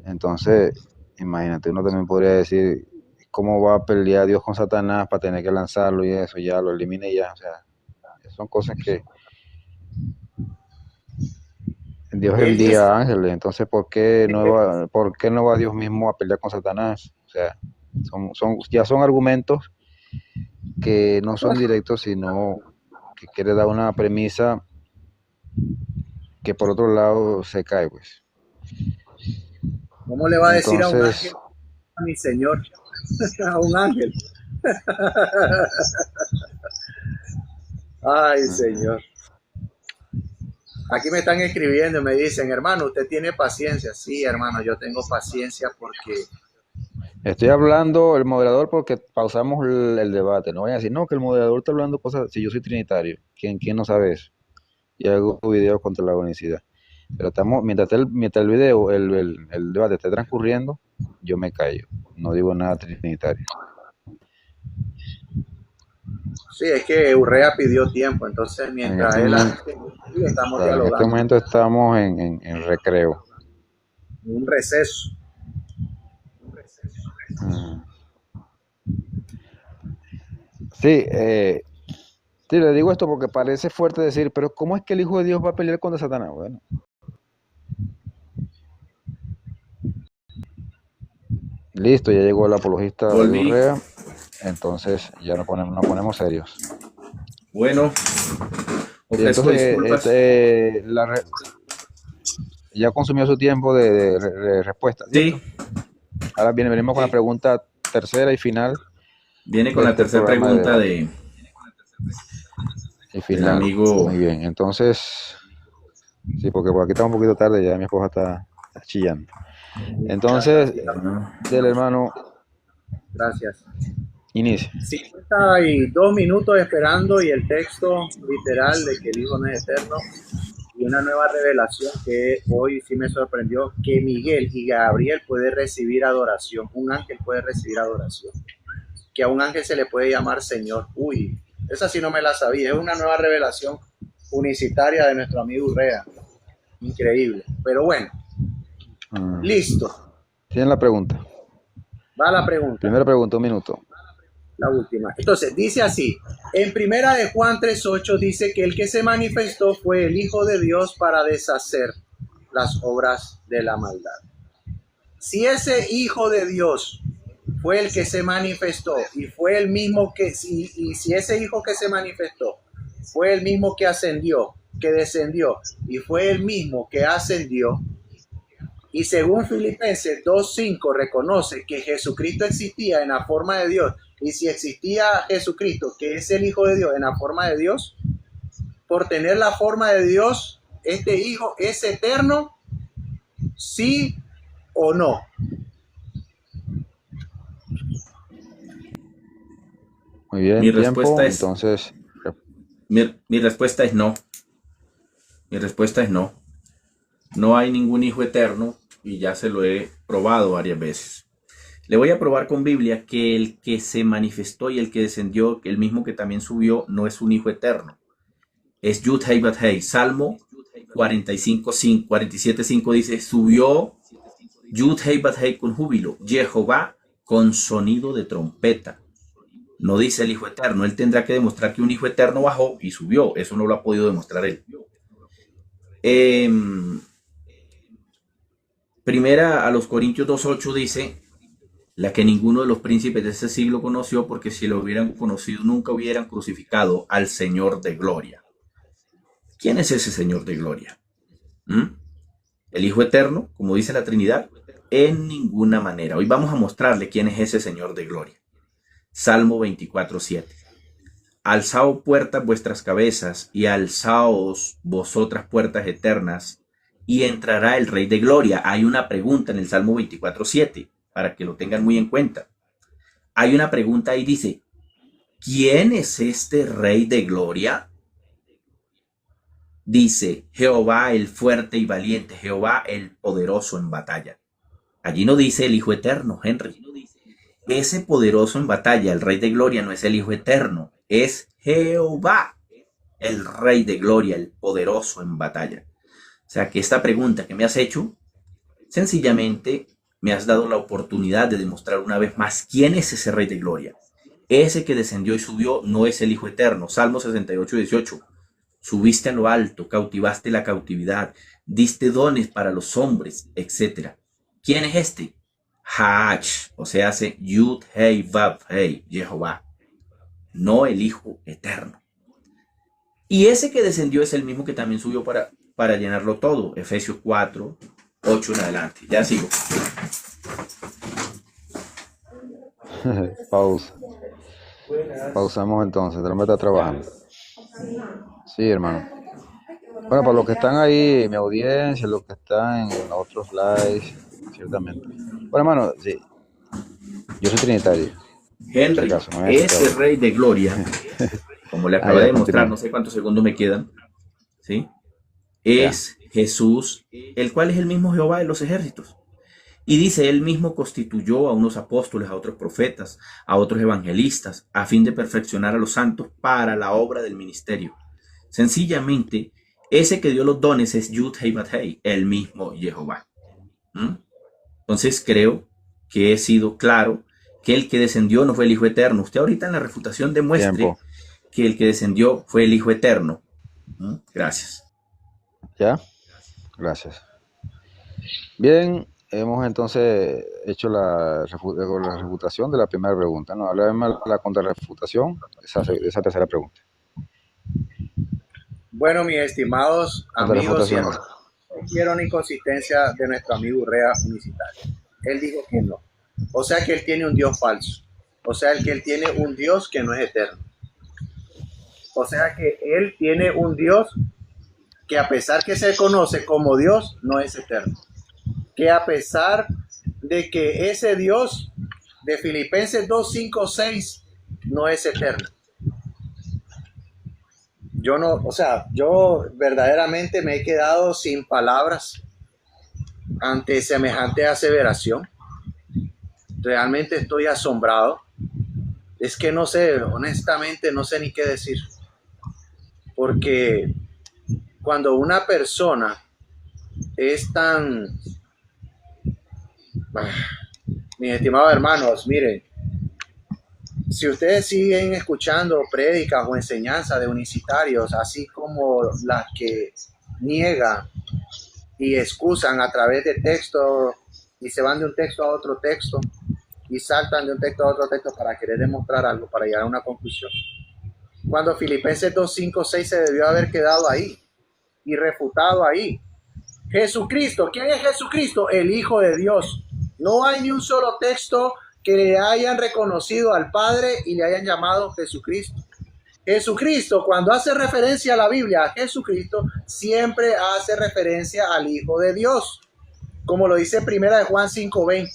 Entonces, imagínate, uno también podría decir cómo va a pelear Dios con Satanás para tener que lanzarlo y eso, ya lo elimine ya. O sea, son cosas que Dios Él dice, envía ángeles, entonces ¿por qué no va Dios mismo a pelear con Satanás? O sea, ya son argumentos que no son directos, sino que quiere dar una premisa que por otro lado se cae, pues. ¿cómo le va a decir a un ángel, Entonces, a mi Señor? A un ángel. Ay, Señor. Aquí me están escribiendo y me dicen, hermano, usted tiene paciencia. Sí, hermano, yo tengo paciencia porque estoy hablando el moderador porque pausamos el debate. No vayan a decir, no, que el moderador está hablando cosas, si yo soy trinitario, ¿quién no sabe eso? Y hago videos contra la unicidad. Pero mientras el video, el debate esté transcurriendo, yo me callo, no digo nada trinitario. sí, es que Urrea pidió tiempo, entonces En mientras este él momento, hace, estamos claro, en este dialogando, momento estamos en recreo. un receso. Mm. Sí, sí, le digo esto porque parece fuerte decir, pero ¿cómo es que el Hijo de Dios va a pelear contra Satanás? Bueno, listo, ya llegó el apologista de Volví. Urrea, entonces ya nos ponemos serios. Bueno, Sí, ofrezco entonces disculpas. ya consumió su tiempo de respuesta, ¿cierto? Sí, Ahora venimos con la sí. pregunta tercera y final Viene con de la este tercera programa de pregunta debate. Y del final, muy amigo. bien. Entonces, sí, porque por aquí está un poquito tarde, ya mi esposa está chillando. Entonces, Hermano. del hermano, Gracias. inicia. 52 minutos esperando y el texto literal de que el Hijo no es eterno y una nueva revelación que hoy sí me sorprendió, que Miguel y Gabriel pueden recibir adoración, un ángel puede recibir adoración, que a un ángel se le puede llamar Señor. Uy, esa sí no me la sabía, es una nueva revelación unicitaria de nuestro amigo Urrea, increíble, pero bueno, listo, Tienen la pregunta. va la pregunta. Primera pregunta, un minuto. La última. Entonces, dice así, en primera de Juan 3:8 dice que el que se manifestó fue el Hijo de Dios para deshacer las obras de la maldad. Si ese Hijo de Dios fue el que se manifestó y fue el mismo que, y si ese Hijo que se manifestó fue el mismo que ascendió, que descendió y fue el mismo que ascendió, y según Filipenses 2:5 reconoce que Jesucristo existía en la forma de Dios, y si existía Jesucristo, que es el Hijo de Dios en la forma de Dios, por tener la forma de Dios, este Hijo es eterno, sí o no. Muy Mi bien, respuesta tiempo. es, Entonces, mi respuesta es no. Mi respuesta es no. No hay ningún hijo eterno y ya se lo he probado varias veces. Le voy a probar con Biblia que el que se manifestó y el que descendió, el mismo que también subió, no es un hijo eterno. Es Yud Hei Bat Hei. Salmo 47:5 dice, subió Yud Hei Bat Hei con júbilo, Jehová con sonido de trompeta. No dice el hijo eterno. Él tendrá que demostrar que un hijo eterno bajó y subió. Eso no lo ha podido demostrar él. Primera a los Corintios 2:8 dice, la que ninguno de los príncipes de ese siglo conoció, porque si lo hubieran conocido nunca hubieran crucificado al Señor de gloria. ¿Quién es ese Señor de gloria? El Hijo Eterno, como dice la Trinidad, en ninguna manera. Hoy vamos a mostrarle quién es ese Señor de gloria. Salmo 24:7. Alzaos puertas vuestras cabezas y alzaos vosotras puertas eternas y entrará el Rey de gloria. Hay una pregunta en el Salmo 24:7 para que lo tengan muy en cuenta. Hay una pregunta ahí, dice, ¿quién es este Rey de gloria? Dice, Jehová el fuerte y valiente, Jehová el poderoso en batalla. Allí no dice el Hijo Eterno, Henry. Ese poderoso en batalla, el Rey de gloria, no es el Hijo Eterno, es Jehová, el Rey de gloria, el poderoso en batalla. O sea que esta pregunta que me has hecho, sencillamente me has dado la oportunidad de demostrar una vez más quién es ese Rey de gloria. Ese que descendió y subió no es el Hijo Eterno. Salmo 68:18. Subiste a lo alto, cautivaste la cautividad, diste dones para los hombres, etc. ¿Quién es este? Hach, o sea, hace Yud, Hei, Vav, Hei, Jehová. No el Hijo Eterno. Y ese que descendió es el mismo que también subió para llenarlo todo. Efesios 4:8 en adelante. Ya sigo. Pausa. Pausamos entonces, Drama está trabajando. Sí, hermano. Bueno, para los que están ahí, mi audiencia, los que están en otros lives, ciertamente. Bueno, hermano, sí, yo soy trinitario. Henry, Acaso, no ese Rey de gloria, como le acabo ya, de demostrar, continúa. no sé cuántos segundos me quedan, ¿sí? Es Jesús, el cual es el mismo Jehová de los ejércitos. Y dice, él mismo constituyó a unos apóstoles, a otros profetas, a otros evangelistas, a fin de perfeccionar a los santos para la obra del ministerio. Sencillamente, ese que dio los dones es Yud Hei Vav Hei, el mismo Jehová. Entonces creo que he sido claro que el que descendió no fue el Hijo Eterno. Usted ahorita en la refutación demuestre Tiempo. que el que descendió fue el Hijo Eterno. Gracias. ¿Ya? Gracias. Bien, hemos entonces hecho la refutación de la primera pregunta, ¿no? Ahora vemos la contrarrefutación de esa tercera pregunta. Bueno, mis estimados amigos y Contrarrefutación. hermanos, no quiero una inconsistencia de nuestro amigo Urrea Unicitario. Él dijo que no. O sea que él tiene un Dios falso. O sea que él tiene un Dios que no es eterno. O sea que él tiene un Dios que a pesar que se conoce como Dios, no es eterno. Que a pesar de que ese Dios de Filipenses 2, 5, 6 no es eterno. Yo verdaderamente me he quedado sin palabras ante semejante aseveración. Realmente estoy asombrado. Es que no sé, honestamente no sé ni qué decir. Porque cuando una persona es tan... mis estimados hermanos, miren, si ustedes siguen escuchando prédicas o enseñanzas de unicitarios, así como las que niegan y excusan a través de textos y se van de un texto a otro texto y saltan de un texto a otro texto para querer demostrar algo, para llegar a una conclusión. Cuando Filipenses 2, 5, 6 se debió haber quedado ahí y refutado ahí. Jesucristo, ¿quién es Jesucristo? El Hijo de Dios. No hay ni un solo texto que le hayan reconocido al Padre y le hayan llamado Jesucristo. Jesucristo, cuando hace referencia a la Biblia, a Jesucristo, siempre hace referencia al Hijo de Dios, como lo dice Primera de Juan 5:20.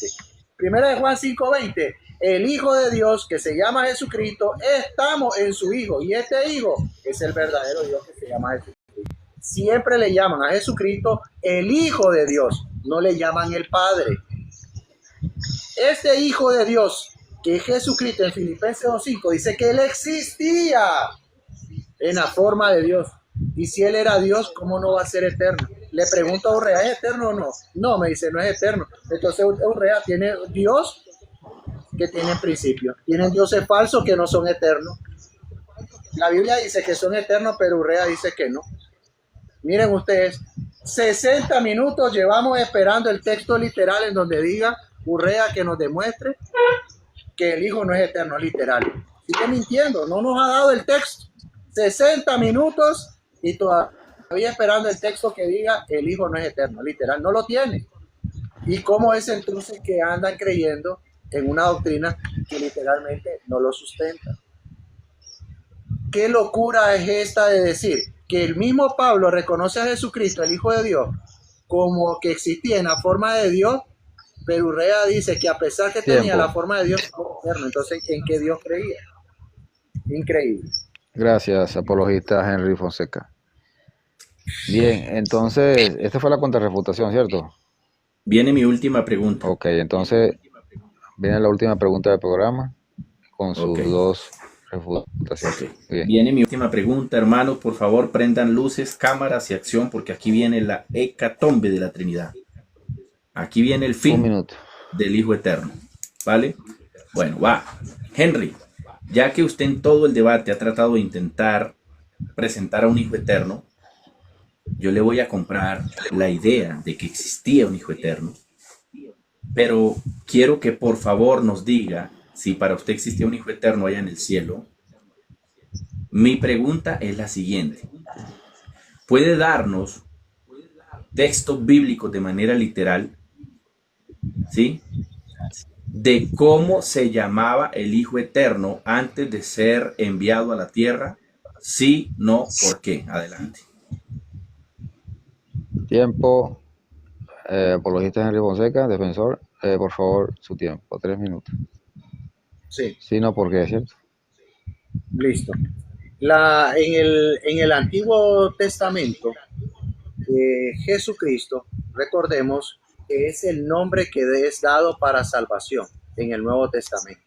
Primera de Juan 5:20, el Hijo de Dios, que se llama Jesucristo, estamos en su Hijo, y este Hijo es el verdadero Dios que se llama Jesucristo. Siempre le llaman a Jesucristo el Hijo de Dios, no le llaman el Padre. Este Hijo de Dios, que es Jesucristo, en Filipenses 2:5, dice que él existía en la forma de Dios. Y si él era Dios, ¿cómo no va a ser eterno? Le pregunto a Urrea, ¿es eterno o no? No, me dice, no es eterno. Entonces Urrea tiene Dios que tiene principio. Tienen dioses falsos que no son eternos. La Biblia dice que son eternos, pero Urrea dice que no. Miren ustedes, 60 minutos llevamos esperando el texto literal en donde diga Urrea que nos demuestre que el Hijo no es eterno, literal. Sigue mintiendo, no nos ha dado el texto. 60 minutos y todavía todavía esperando el texto que diga el Hijo no es eterno, literal, no lo tiene. Y cómo es entonces que andan creyendo en una doctrina que literalmente no lo sustenta. ¿Qué locura es esta de decir que el mismo Pablo reconoce a Jesucristo, el Hijo de Dios, como que existía en la forma de Dios, pero Urrea dice que a pesar que tenía la forma de Dios, entonces ¿en qué Dios creía? Increíble. Gracias, apologista Henry Fonseca. Bien, entonces, esta fue la contrarrefutación, ¿cierto? Viene mi última pregunta. Ok, entonces viene la última pregunta del programa con sus dos refutaciones. Okay. Viene mi última pregunta, hermanos, por favor prendan luces, cámaras y acción, porque aquí viene la hecatombe de la Trinidad. Aquí viene el fin del Hijo Eterno, ¿vale? Bueno, va. Henry, ya que usted en todo el debate ha tratado de intentar presentar a un Hijo Eterno, yo le voy a comprar la idea de que existía un Hijo Eterno, pero quiero que por favor nos diga si para usted existía un Hijo Eterno allá en el cielo. Mi pregunta es la siguiente. ¿Puede darnos textos bíblicos de manera literal, ¿sí?, de cómo se llamaba el Hijo Eterno antes de ser enviado a la tierra? Sí, no, ¿por qué? Adelante. Tiempo. Apologista Henry Fonseca, defensor, por favor, su tiempo, 3 minutos. Sí. Sí, no, ¿por qué? ¿Cierto? Listo. En el Antiguo Testamento, Jesucristo, recordemos que es el nombre que es dado para salvación en el Nuevo Testamento.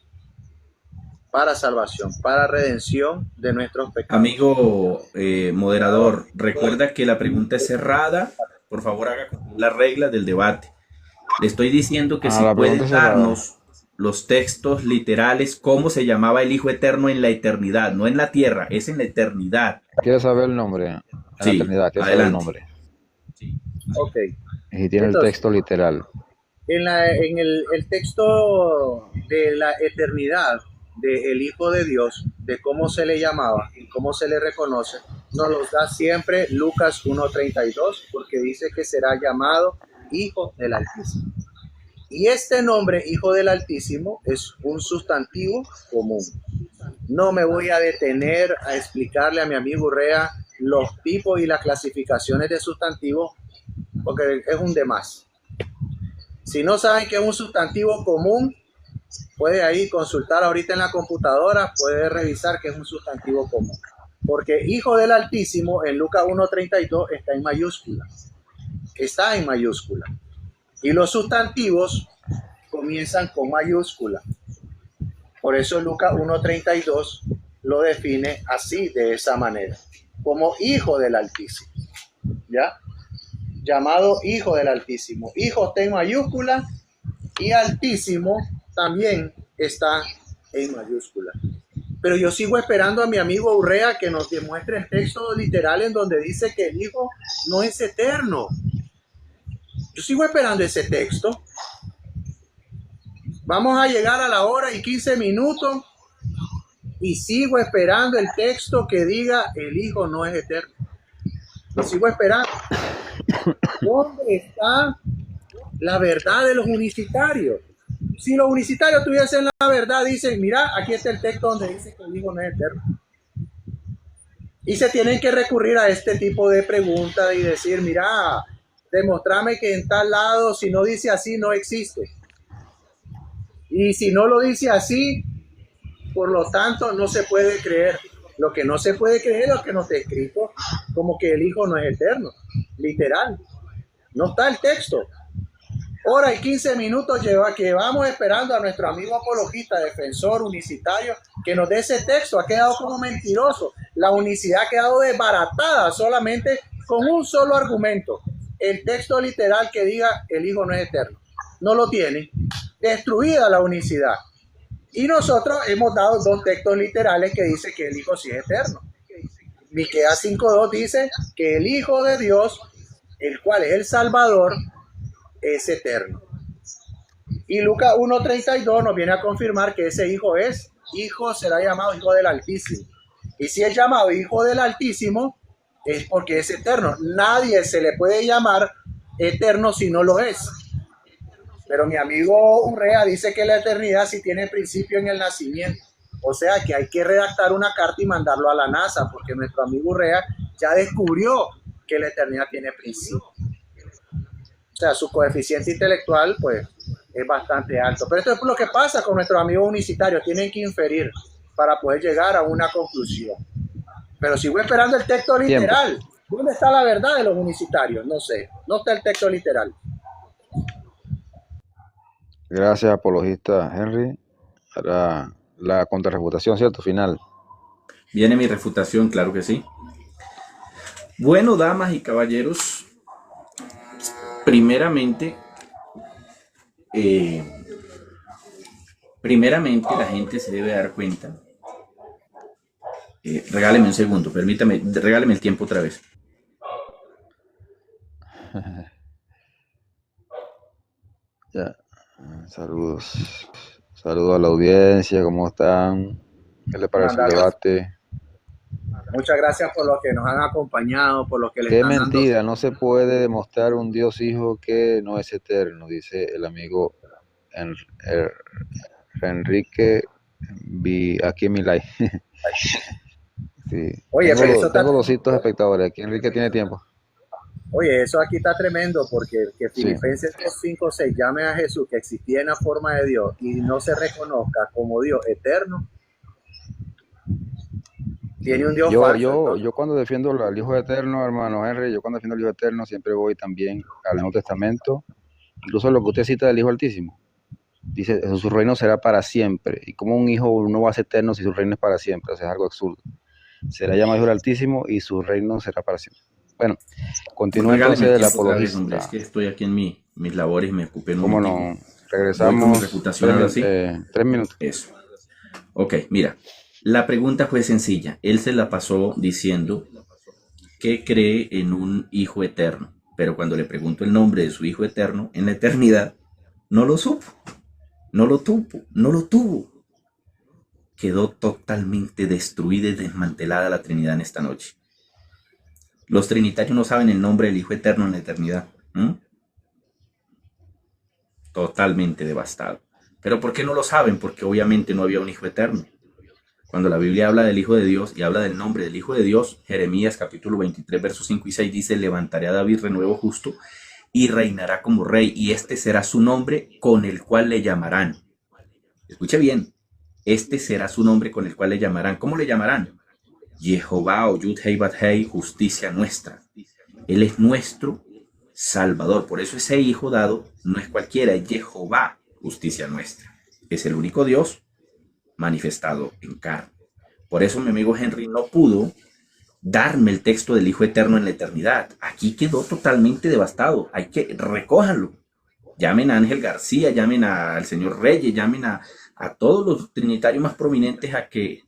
Para salvación, para redención de nuestros pecados. Amigo moderador, recuerda que la pregunta es cerrada. Por favor, haga las reglas del debate. Le estoy diciendo que si puede darnos los textos literales, cómo se llamaba el Hijo Eterno en la eternidad, no en la tierra, es en la eternidad. ¿Quieres saber el nombre? Sí, la eternidad, ¿quieres saber el nombre? Ok. Y tiene el texto literal. En el texto de la eternidad del Hijo de Dios, de cómo se le llamaba y cómo se le reconoce, nos los da siempre Lucas 1:32, porque dice que será llamado Hijo del Altísimo. Y este nombre, Hijo del Altísimo, es un sustantivo común. No me voy a detener a explicarle a mi amigo Urrea los tipos y las clasificaciones de sustantivos, porque es un demás. Si no saben qué es un sustantivo común, puede ahí consultar ahorita en la computadora, puede revisar qué es un sustantivo común. Porque Hijo del Altísimo en Lucas 1:32 está en mayúscula. Está en mayúscula. Y los sustantivos comienzan con mayúscula. Por eso Lucas 1:32 lo define así, de esa manera, como Hijo del Altísimo. ¿Ya? Llamado Hijo del Altísimo. Hijo está en mayúscula y Altísimo también está en mayúscula. Pero yo sigo esperando a mi amigo Urrea que nos demuestre el texto literal en donde dice que el Hijo no es eterno. Yo sigo esperando ese texto. Vamos a llegar a la hora y 15 minutos y sigo esperando el texto que diga el Hijo no es eterno. Lo sigo esperando. ¿Dónde está la verdad de los unicitarios? Si los unicitarios tuviesen la verdad, dicen, mira, aquí está el texto donde dice que el Hijo no es eterno. Y se tienen que recurrir a este tipo de preguntas y decir, mira, demostrame que en tal lado, si no dice así, no existe. Y si no lo dice así, por lo tanto, no se puede creer. Lo que no se puede creer es lo que no está escrito, como que el Hijo no es eterno. Literal. No está el texto. Hora y 15 minutos lleva que vamos esperando a nuestro amigo apologista, defensor unicitario, que nos dé ese texto. Ha quedado como mentiroso. La unicidad ha quedado desbaratada solamente con un solo argumento. El texto literal que diga el Hijo no es eterno. No lo tiene. Destruida la unicidad. Y nosotros hemos dado dos textos literales que dicen que el Hijo sí es eterno. Miqueas 5:2 dice que el Hijo de Dios, el cual es el Salvador, es eterno. Y Lucas 1:32 nos viene a confirmar que ese Hijo será llamado Hijo del Altísimo. Y si es llamado Hijo del Altísimo, es porque es eterno. Nadie se le puede llamar eterno si no lo es. Pero mi amigo Urrea dice que la eternidad sí tiene principio en el nacimiento. O sea que hay que redactar una carta y mandarlo a la NASA, porque nuestro amigo Urrea ya descubrió que la eternidad tiene principio. O sea, su coeficiente intelectual, pues, es bastante alto. Pero esto es lo que pasa con nuestros amigos unicitarios. Tienen que inferir para poder llegar a una conclusión. Pero sigo esperando el texto literal. ¿Dónde está la verdad de los unicitarios? No sé. No está el texto literal. Gracias, apologista Henry. Ahora la contrarrefutación, ¿cierto? Final. Viene mi refutación, claro que sí. Bueno, damas y caballeros, primeramente la gente se debe dar cuenta. Regáleme un segundo, permítame, regáleme el tiempo otra vez. Ya. Saludos. Saludos a la audiencia, ¿cómo están? ¿Qué les parece el debate? Muchas gracias por los que nos han acompañado, por los que les Qué están mentira, dando... no se puede demostrar un Dios hijo que no es eterno, dice el amigo Enrique aquí en mi live. Sí. Oye, pero eso Tengo 200 espectadores, aquí Enrique tiene tiempo. Oye, eso aquí está tremendo porque que Sí. Filipenses 2:5-6 llame a Jesús que existía en la forma de Dios y no se reconozca como Dios eterno. Tiene un Dios falso. Yo cuando defiendo al Hijo Eterno, hermano Henry, yo cuando defiendo al Hijo Eterno siempre voy también al Nuevo Testamento, incluso lo que usted cita del Hijo Altísimo. Dice, su reino será para siempre. Y como un hijo no va a ser eterno si su reino es para siempre, o sea, es algo absurdo. Será llamado Hijo del Altísimo y su reino será para siempre. Bueno, continúa entonces el apologista. Hombre, es que estoy aquí en mis labores y me ocupé en un ¿Cómo no? Regresamos. 3 minutos. Eso. Ok, mira. La pregunta fue sencilla. Él se la pasó diciendo que cree en un hijo eterno. Pero cuando le pregunto el nombre de su hijo eterno en la eternidad, no lo supo. No lo tuvo. Quedó totalmente destruida y desmantelada la Trinidad en esta noche. Los trinitarios no saben el nombre del Hijo Eterno en la eternidad. Totalmente devastado. ¿Pero por qué no lo saben? Porque obviamente no había un Hijo Eterno. Cuando la Biblia habla del Hijo de Dios y habla del nombre del Hijo de Dios, Jeremías capítulo 23, versos 5 y 6 dice, levantaré a David renuevo justo y reinará como rey, y este será su nombre con el cual le llamarán. Escuche bien, este será su nombre con el cual le llamarán. ¿Cómo le llamarán? Jehová o Yud Hei Bat Hei, justicia nuestra. Él es nuestro Salvador. Por eso ese hijo dado no es cualquiera, es Jehová, justicia nuestra. Es el único Dios manifestado en carne. Por eso mi amigo Henry no pudo darme el texto del Hijo Eterno en la eternidad. Aquí quedó totalmente devastado. Hay que recójanlo. Llamen a Ángel García, llamen al señor Reyes, llamen a todos los trinitarios más prominentes a que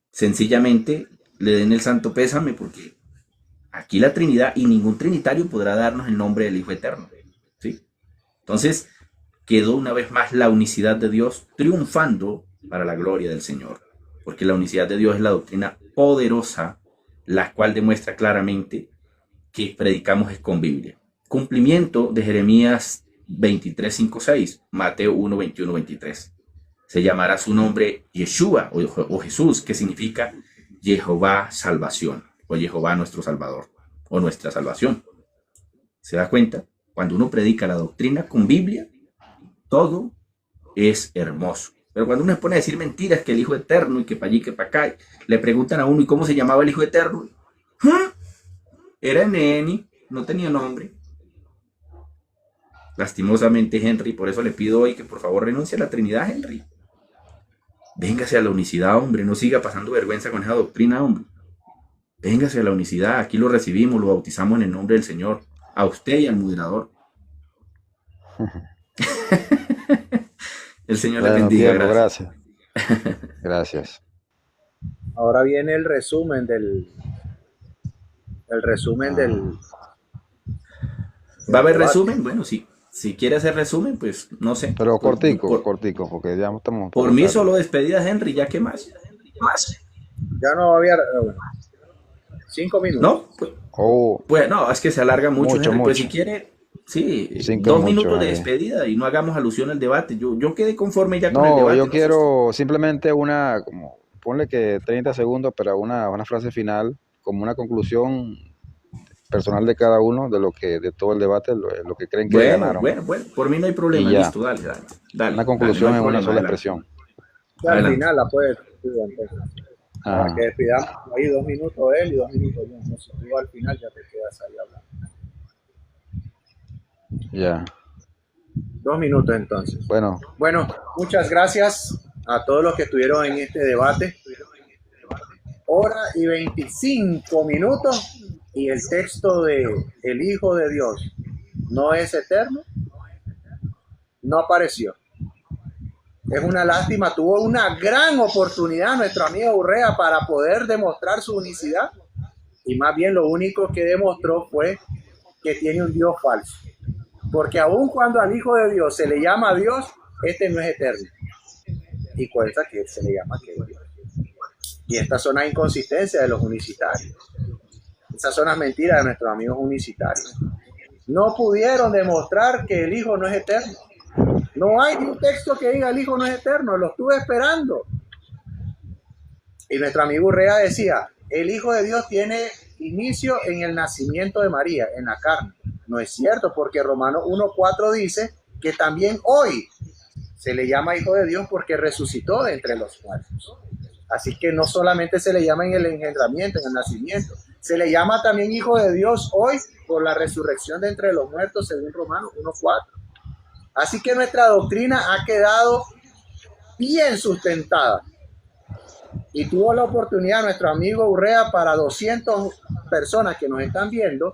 sencillamente le den el santo pésame, porque aquí la Trinidad y ningún trinitario podrá darnos el nombre del Hijo Eterno. ¿Sí? Entonces quedó una vez más la unicidad de Dios triunfando para la gloria del Señor, porque la unicidad de Dios es la doctrina poderosa, la cual demuestra claramente que predicamos es con Biblia. Cumplimiento de Jeremías 23, 5, 6, Mateo 1, 21, 23. Se llamará su nombre Yeshua o Jesús, que significa Jehová salvación, o Jehová nuestro Salvador, o nuestra salvación. ¿Se da cuenta? Cuando uno predica la doctrina con Biblia, todo es hermoso. Pero cuando uno se pone a decir mentiras, que el Hijo Eterno, y que para allí, que para acá, le preguntan a uno, ¿y cómo se llamaba el Hijo Eterno? Era Neni, no tenía nombre. Lastimosamente, Henry, por eso le pido hoy que por favor renuncie a la Trinidad, Henry. Véngase a la unicidad, hombre, no siga pasando vergüenza con esa doctrina, hombre. Véngase a la unicidad, aquí lo recibimos, lo bautizamos en el nombre del Señor, a usted y al moderador. El Señor le bendiga. Gracias. Gracias. Ahora viene el resumen del... ¿Va a haber resumen? Bueno, sí. Si quiere hacer resumen, pues no sé. Pero cortico, porque ya estamos... Por mí solo despedida, Henry, ya qué más. Ya no había... 5 minutos. ¿No? Oh, Pues no, es que se alarga mucho, mucho, Henry. Pues si mucho. quiere, sí, 5 es 2 minutos mucho. de despedida y no hagamos alusión al debate. Yo quedé conforme ya con el No, debate, yo no sé usted. quiero simplemente como, ponle que 30 segundos, pero una frase final, como una conclusión personal de cada uno, de todo el debate, lo que creen que Bueno, ganaron. bueno, bueno, por mí no hay Y problema, ya, listo, dale, dale, una dale, dale, no hay conclusión en una problema, sola adelante, expresión. Y al adelante. final la puedes decir, entonces, para que Ajá, despidamos ahí 2 minutos él y 2 minutos yo. No sé, tú al final ya te quedas ahí hablando. ya. 2 minutos entonces. Bueno, Bueno, muchas gracias a todos los que estuvieron en este debate. Hora y 25 minutos y el texto de el Hijo de Dios no es eterno, no apareció. Es una lástima, tuvo una gran oportunidad nuestro amigo Urrea para poder demostrar su unicidad y más bien lo único que demostró fue que tiene un Dios falso. Porque aun cuando al Hijo de Dios se le llama Dios, este no es eterno. Y cuenta que se le llama que es Dios. Y estas son las inconsistencias de los unicitarios. Esas son las mentiras de nuestros amigos unicitarios. No pudieron demostrar que el Hijo no es eterno. No hay un texto que diga el Hijo no es eterno. Lo estuve esperando. Y nuestro amigo Urrea decía, el Hijo de Dios tiene inicio en el nacimiento de María, en la carne. No es cierto, porque Romanos 1:4 dice que también hoy se le llama Hijo de Dios porque resucitó de entre los muertos. Así que no solamente se le llama en el engendramiento, en el nacimiento, se le llama también Hijo de Dios hoy por la resurrección de entre los muertos, según Romanos 1:4. Así que nuestra doctrina ha quedado bien sustentada. Y tuvo la oportunidad nuestro amigo Urrea para 200 personas que nos están viendo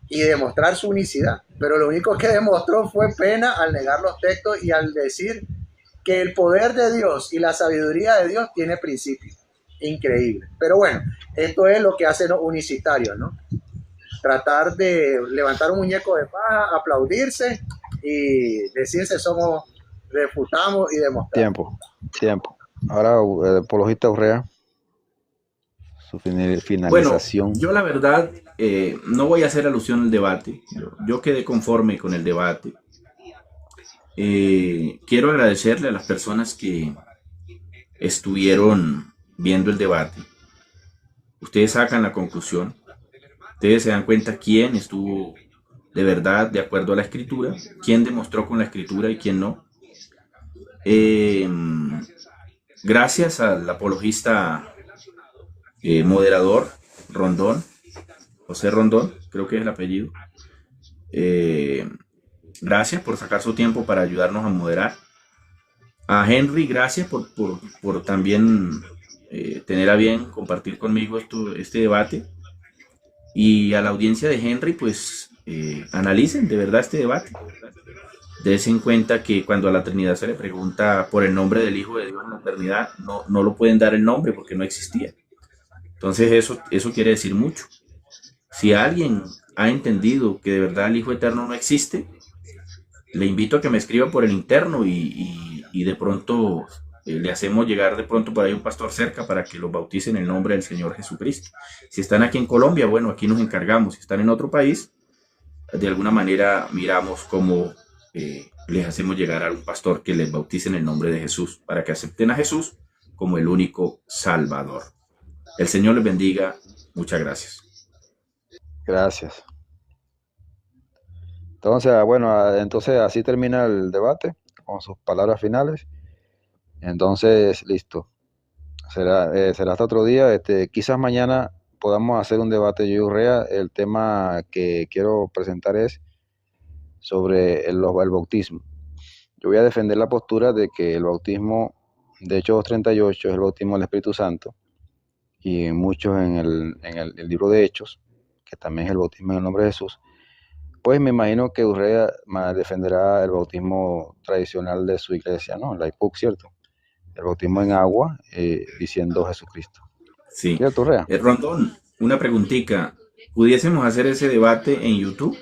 y demostrar su unicidad. Pero lo único que demostró fue pena al negar los textos y al decir que el poder de Dios y la sabiduría de Dios tiene principio. Increíble. Pero bueno, esto es lo que hacen los unicitarios, ¿no? Tratar de levantar un muñeco de paja, aplaudirse y decirse somos, refutamos y demostramos. tiempo. Ahora, el apologista Urrea, su Bueno, finalización. yo la verdad no voy a hacer alusión al debate. Yo quedé conforme con el debate. Quiero agradecerle a las personas que estuvieron viendo el debate. Ustedes sacan la conclusión. Ustedes se dan cuenta quién estuvo de verdad de acuerdo a la escritura, quién demostró con la escritura y quién no. Gracias al apologista moderador Rondón, José Rondón, creo que es el apellido. Gracias por sacar su tiempo para ayudarnos a moderar. A Henry, gracias por también tener a bien compartir conmigo este debate. Y a la audiencia de Henry, pues analicen de verdad este debate. Dense en cuenta que cuando a la Trinidad se le pregunta por el nombre del Hijo de Dios en la eternidad, no lo pueden dar el nombre porque no existía. Entonces eso quiere decir mucho. Si alguien ha entendido que de verdad el Hijo Eterno no existe, le invito a que me escriba por el interno y de pronto le hacemos llegar de pronto por ahí un pastor cerca para que los bautice en el nombre del Señor Jesucristo. Si están aquí en Colombia, bueno, aquí nos encargamos. Si están en otro país, de alguna manera miramos cómo les hacemos llegar a un pastor que les bautice en el nombre de Jesús, para que acepten a Jesús como el único Salvador. El Señor les bendiga. Muchas gracias. Gracias. Entonces, entonces así termina el debate con sus palabras finales. Entonces, listo. Será hasta otro día. Quizás mañana podamos hacer un debate yo y Urrea. El tema que quiero presentar es sobre el bautismo. Yo voy a defender la postura de que el bautismo de Hechos 2:38 es el bautismo del Espíritu Santo, y muchos en el libro de Hechos, que también es el bautismo en el nombre de Jesús. Pues me imagino que Urrea defenderá el bautismo tradicional de su iglesia, ¿no? La IPUC, ¿cierto? El bautismo en agua, diciendo Jesucristo. Sí. ¿Cierto, Urrea? Rondón, una preguntita. ¿Pudiésemos hacer ese debate en YouTube?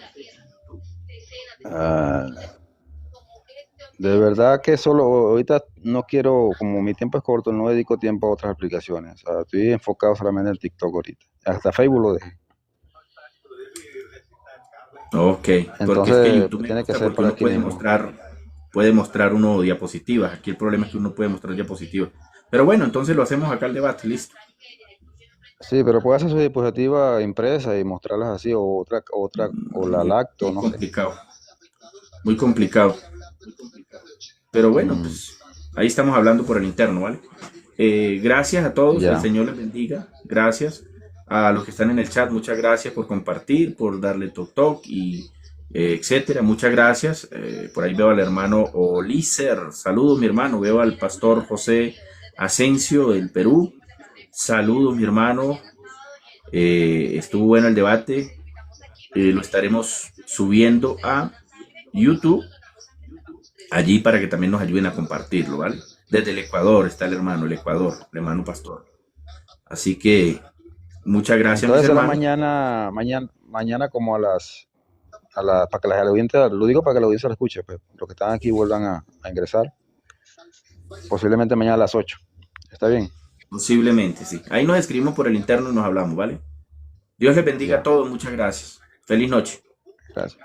De verdad que solo ahorita no quiero, como mi tiempo es corto, no dedico tiempo a otras aplicaciones. O sea, estoy enfocado solamente en TikTok ahorita. Hasta Facebook lo dejé. Ok, porque es que Entonces, YouTube me tiene que gusta ser porque por uno aquí mismo. puede mostrar uno diapositivas. Aquí el problema es que uno puede mostrar diapositivas. Pero bueno, entonces lo hacemos acá el debate, listo. Sí, pero puede hacer su diapositiva impresa y mostrarlas así, o la Muy, lacto, muy no sé. complicado, muy complicado. Pero bueno, Mm, pues ahí estamos hablando por el interno, ¿vale? Gracias a todos, el ya. Señor les bendiga. Gracias a los que están en el chat, muchas gracias por compartir, por darle toc y etcétera. Muchas gracias. Por ahí veo al hermano Olícer. Saludos, mi hermano. Veo al pastor José Asensio del Perú. Saludos, mi hermano. Estuvo bueno el debate. Lo estaremos subiendo a YouTube allí para que también nos ayuden a compartirlo, ¿vale? Desde el Ecuador está el Ecuador, el hermano pastor. Así que muchas gracias, mis Entonces será hermanos. mañana como para que la audiencia, lo digo para que la audiencia lo escuche, pues, los que están aquí vuelvan a ingresar, posiblemente mañana a las 8. ¿Está bien? Posiblemente, sí. Ahí nos escribimos por el interno y nos hablamos, ¿vale? Dios les bendiga a Ya, todos, muchas gracias. Feliz noche. gracias.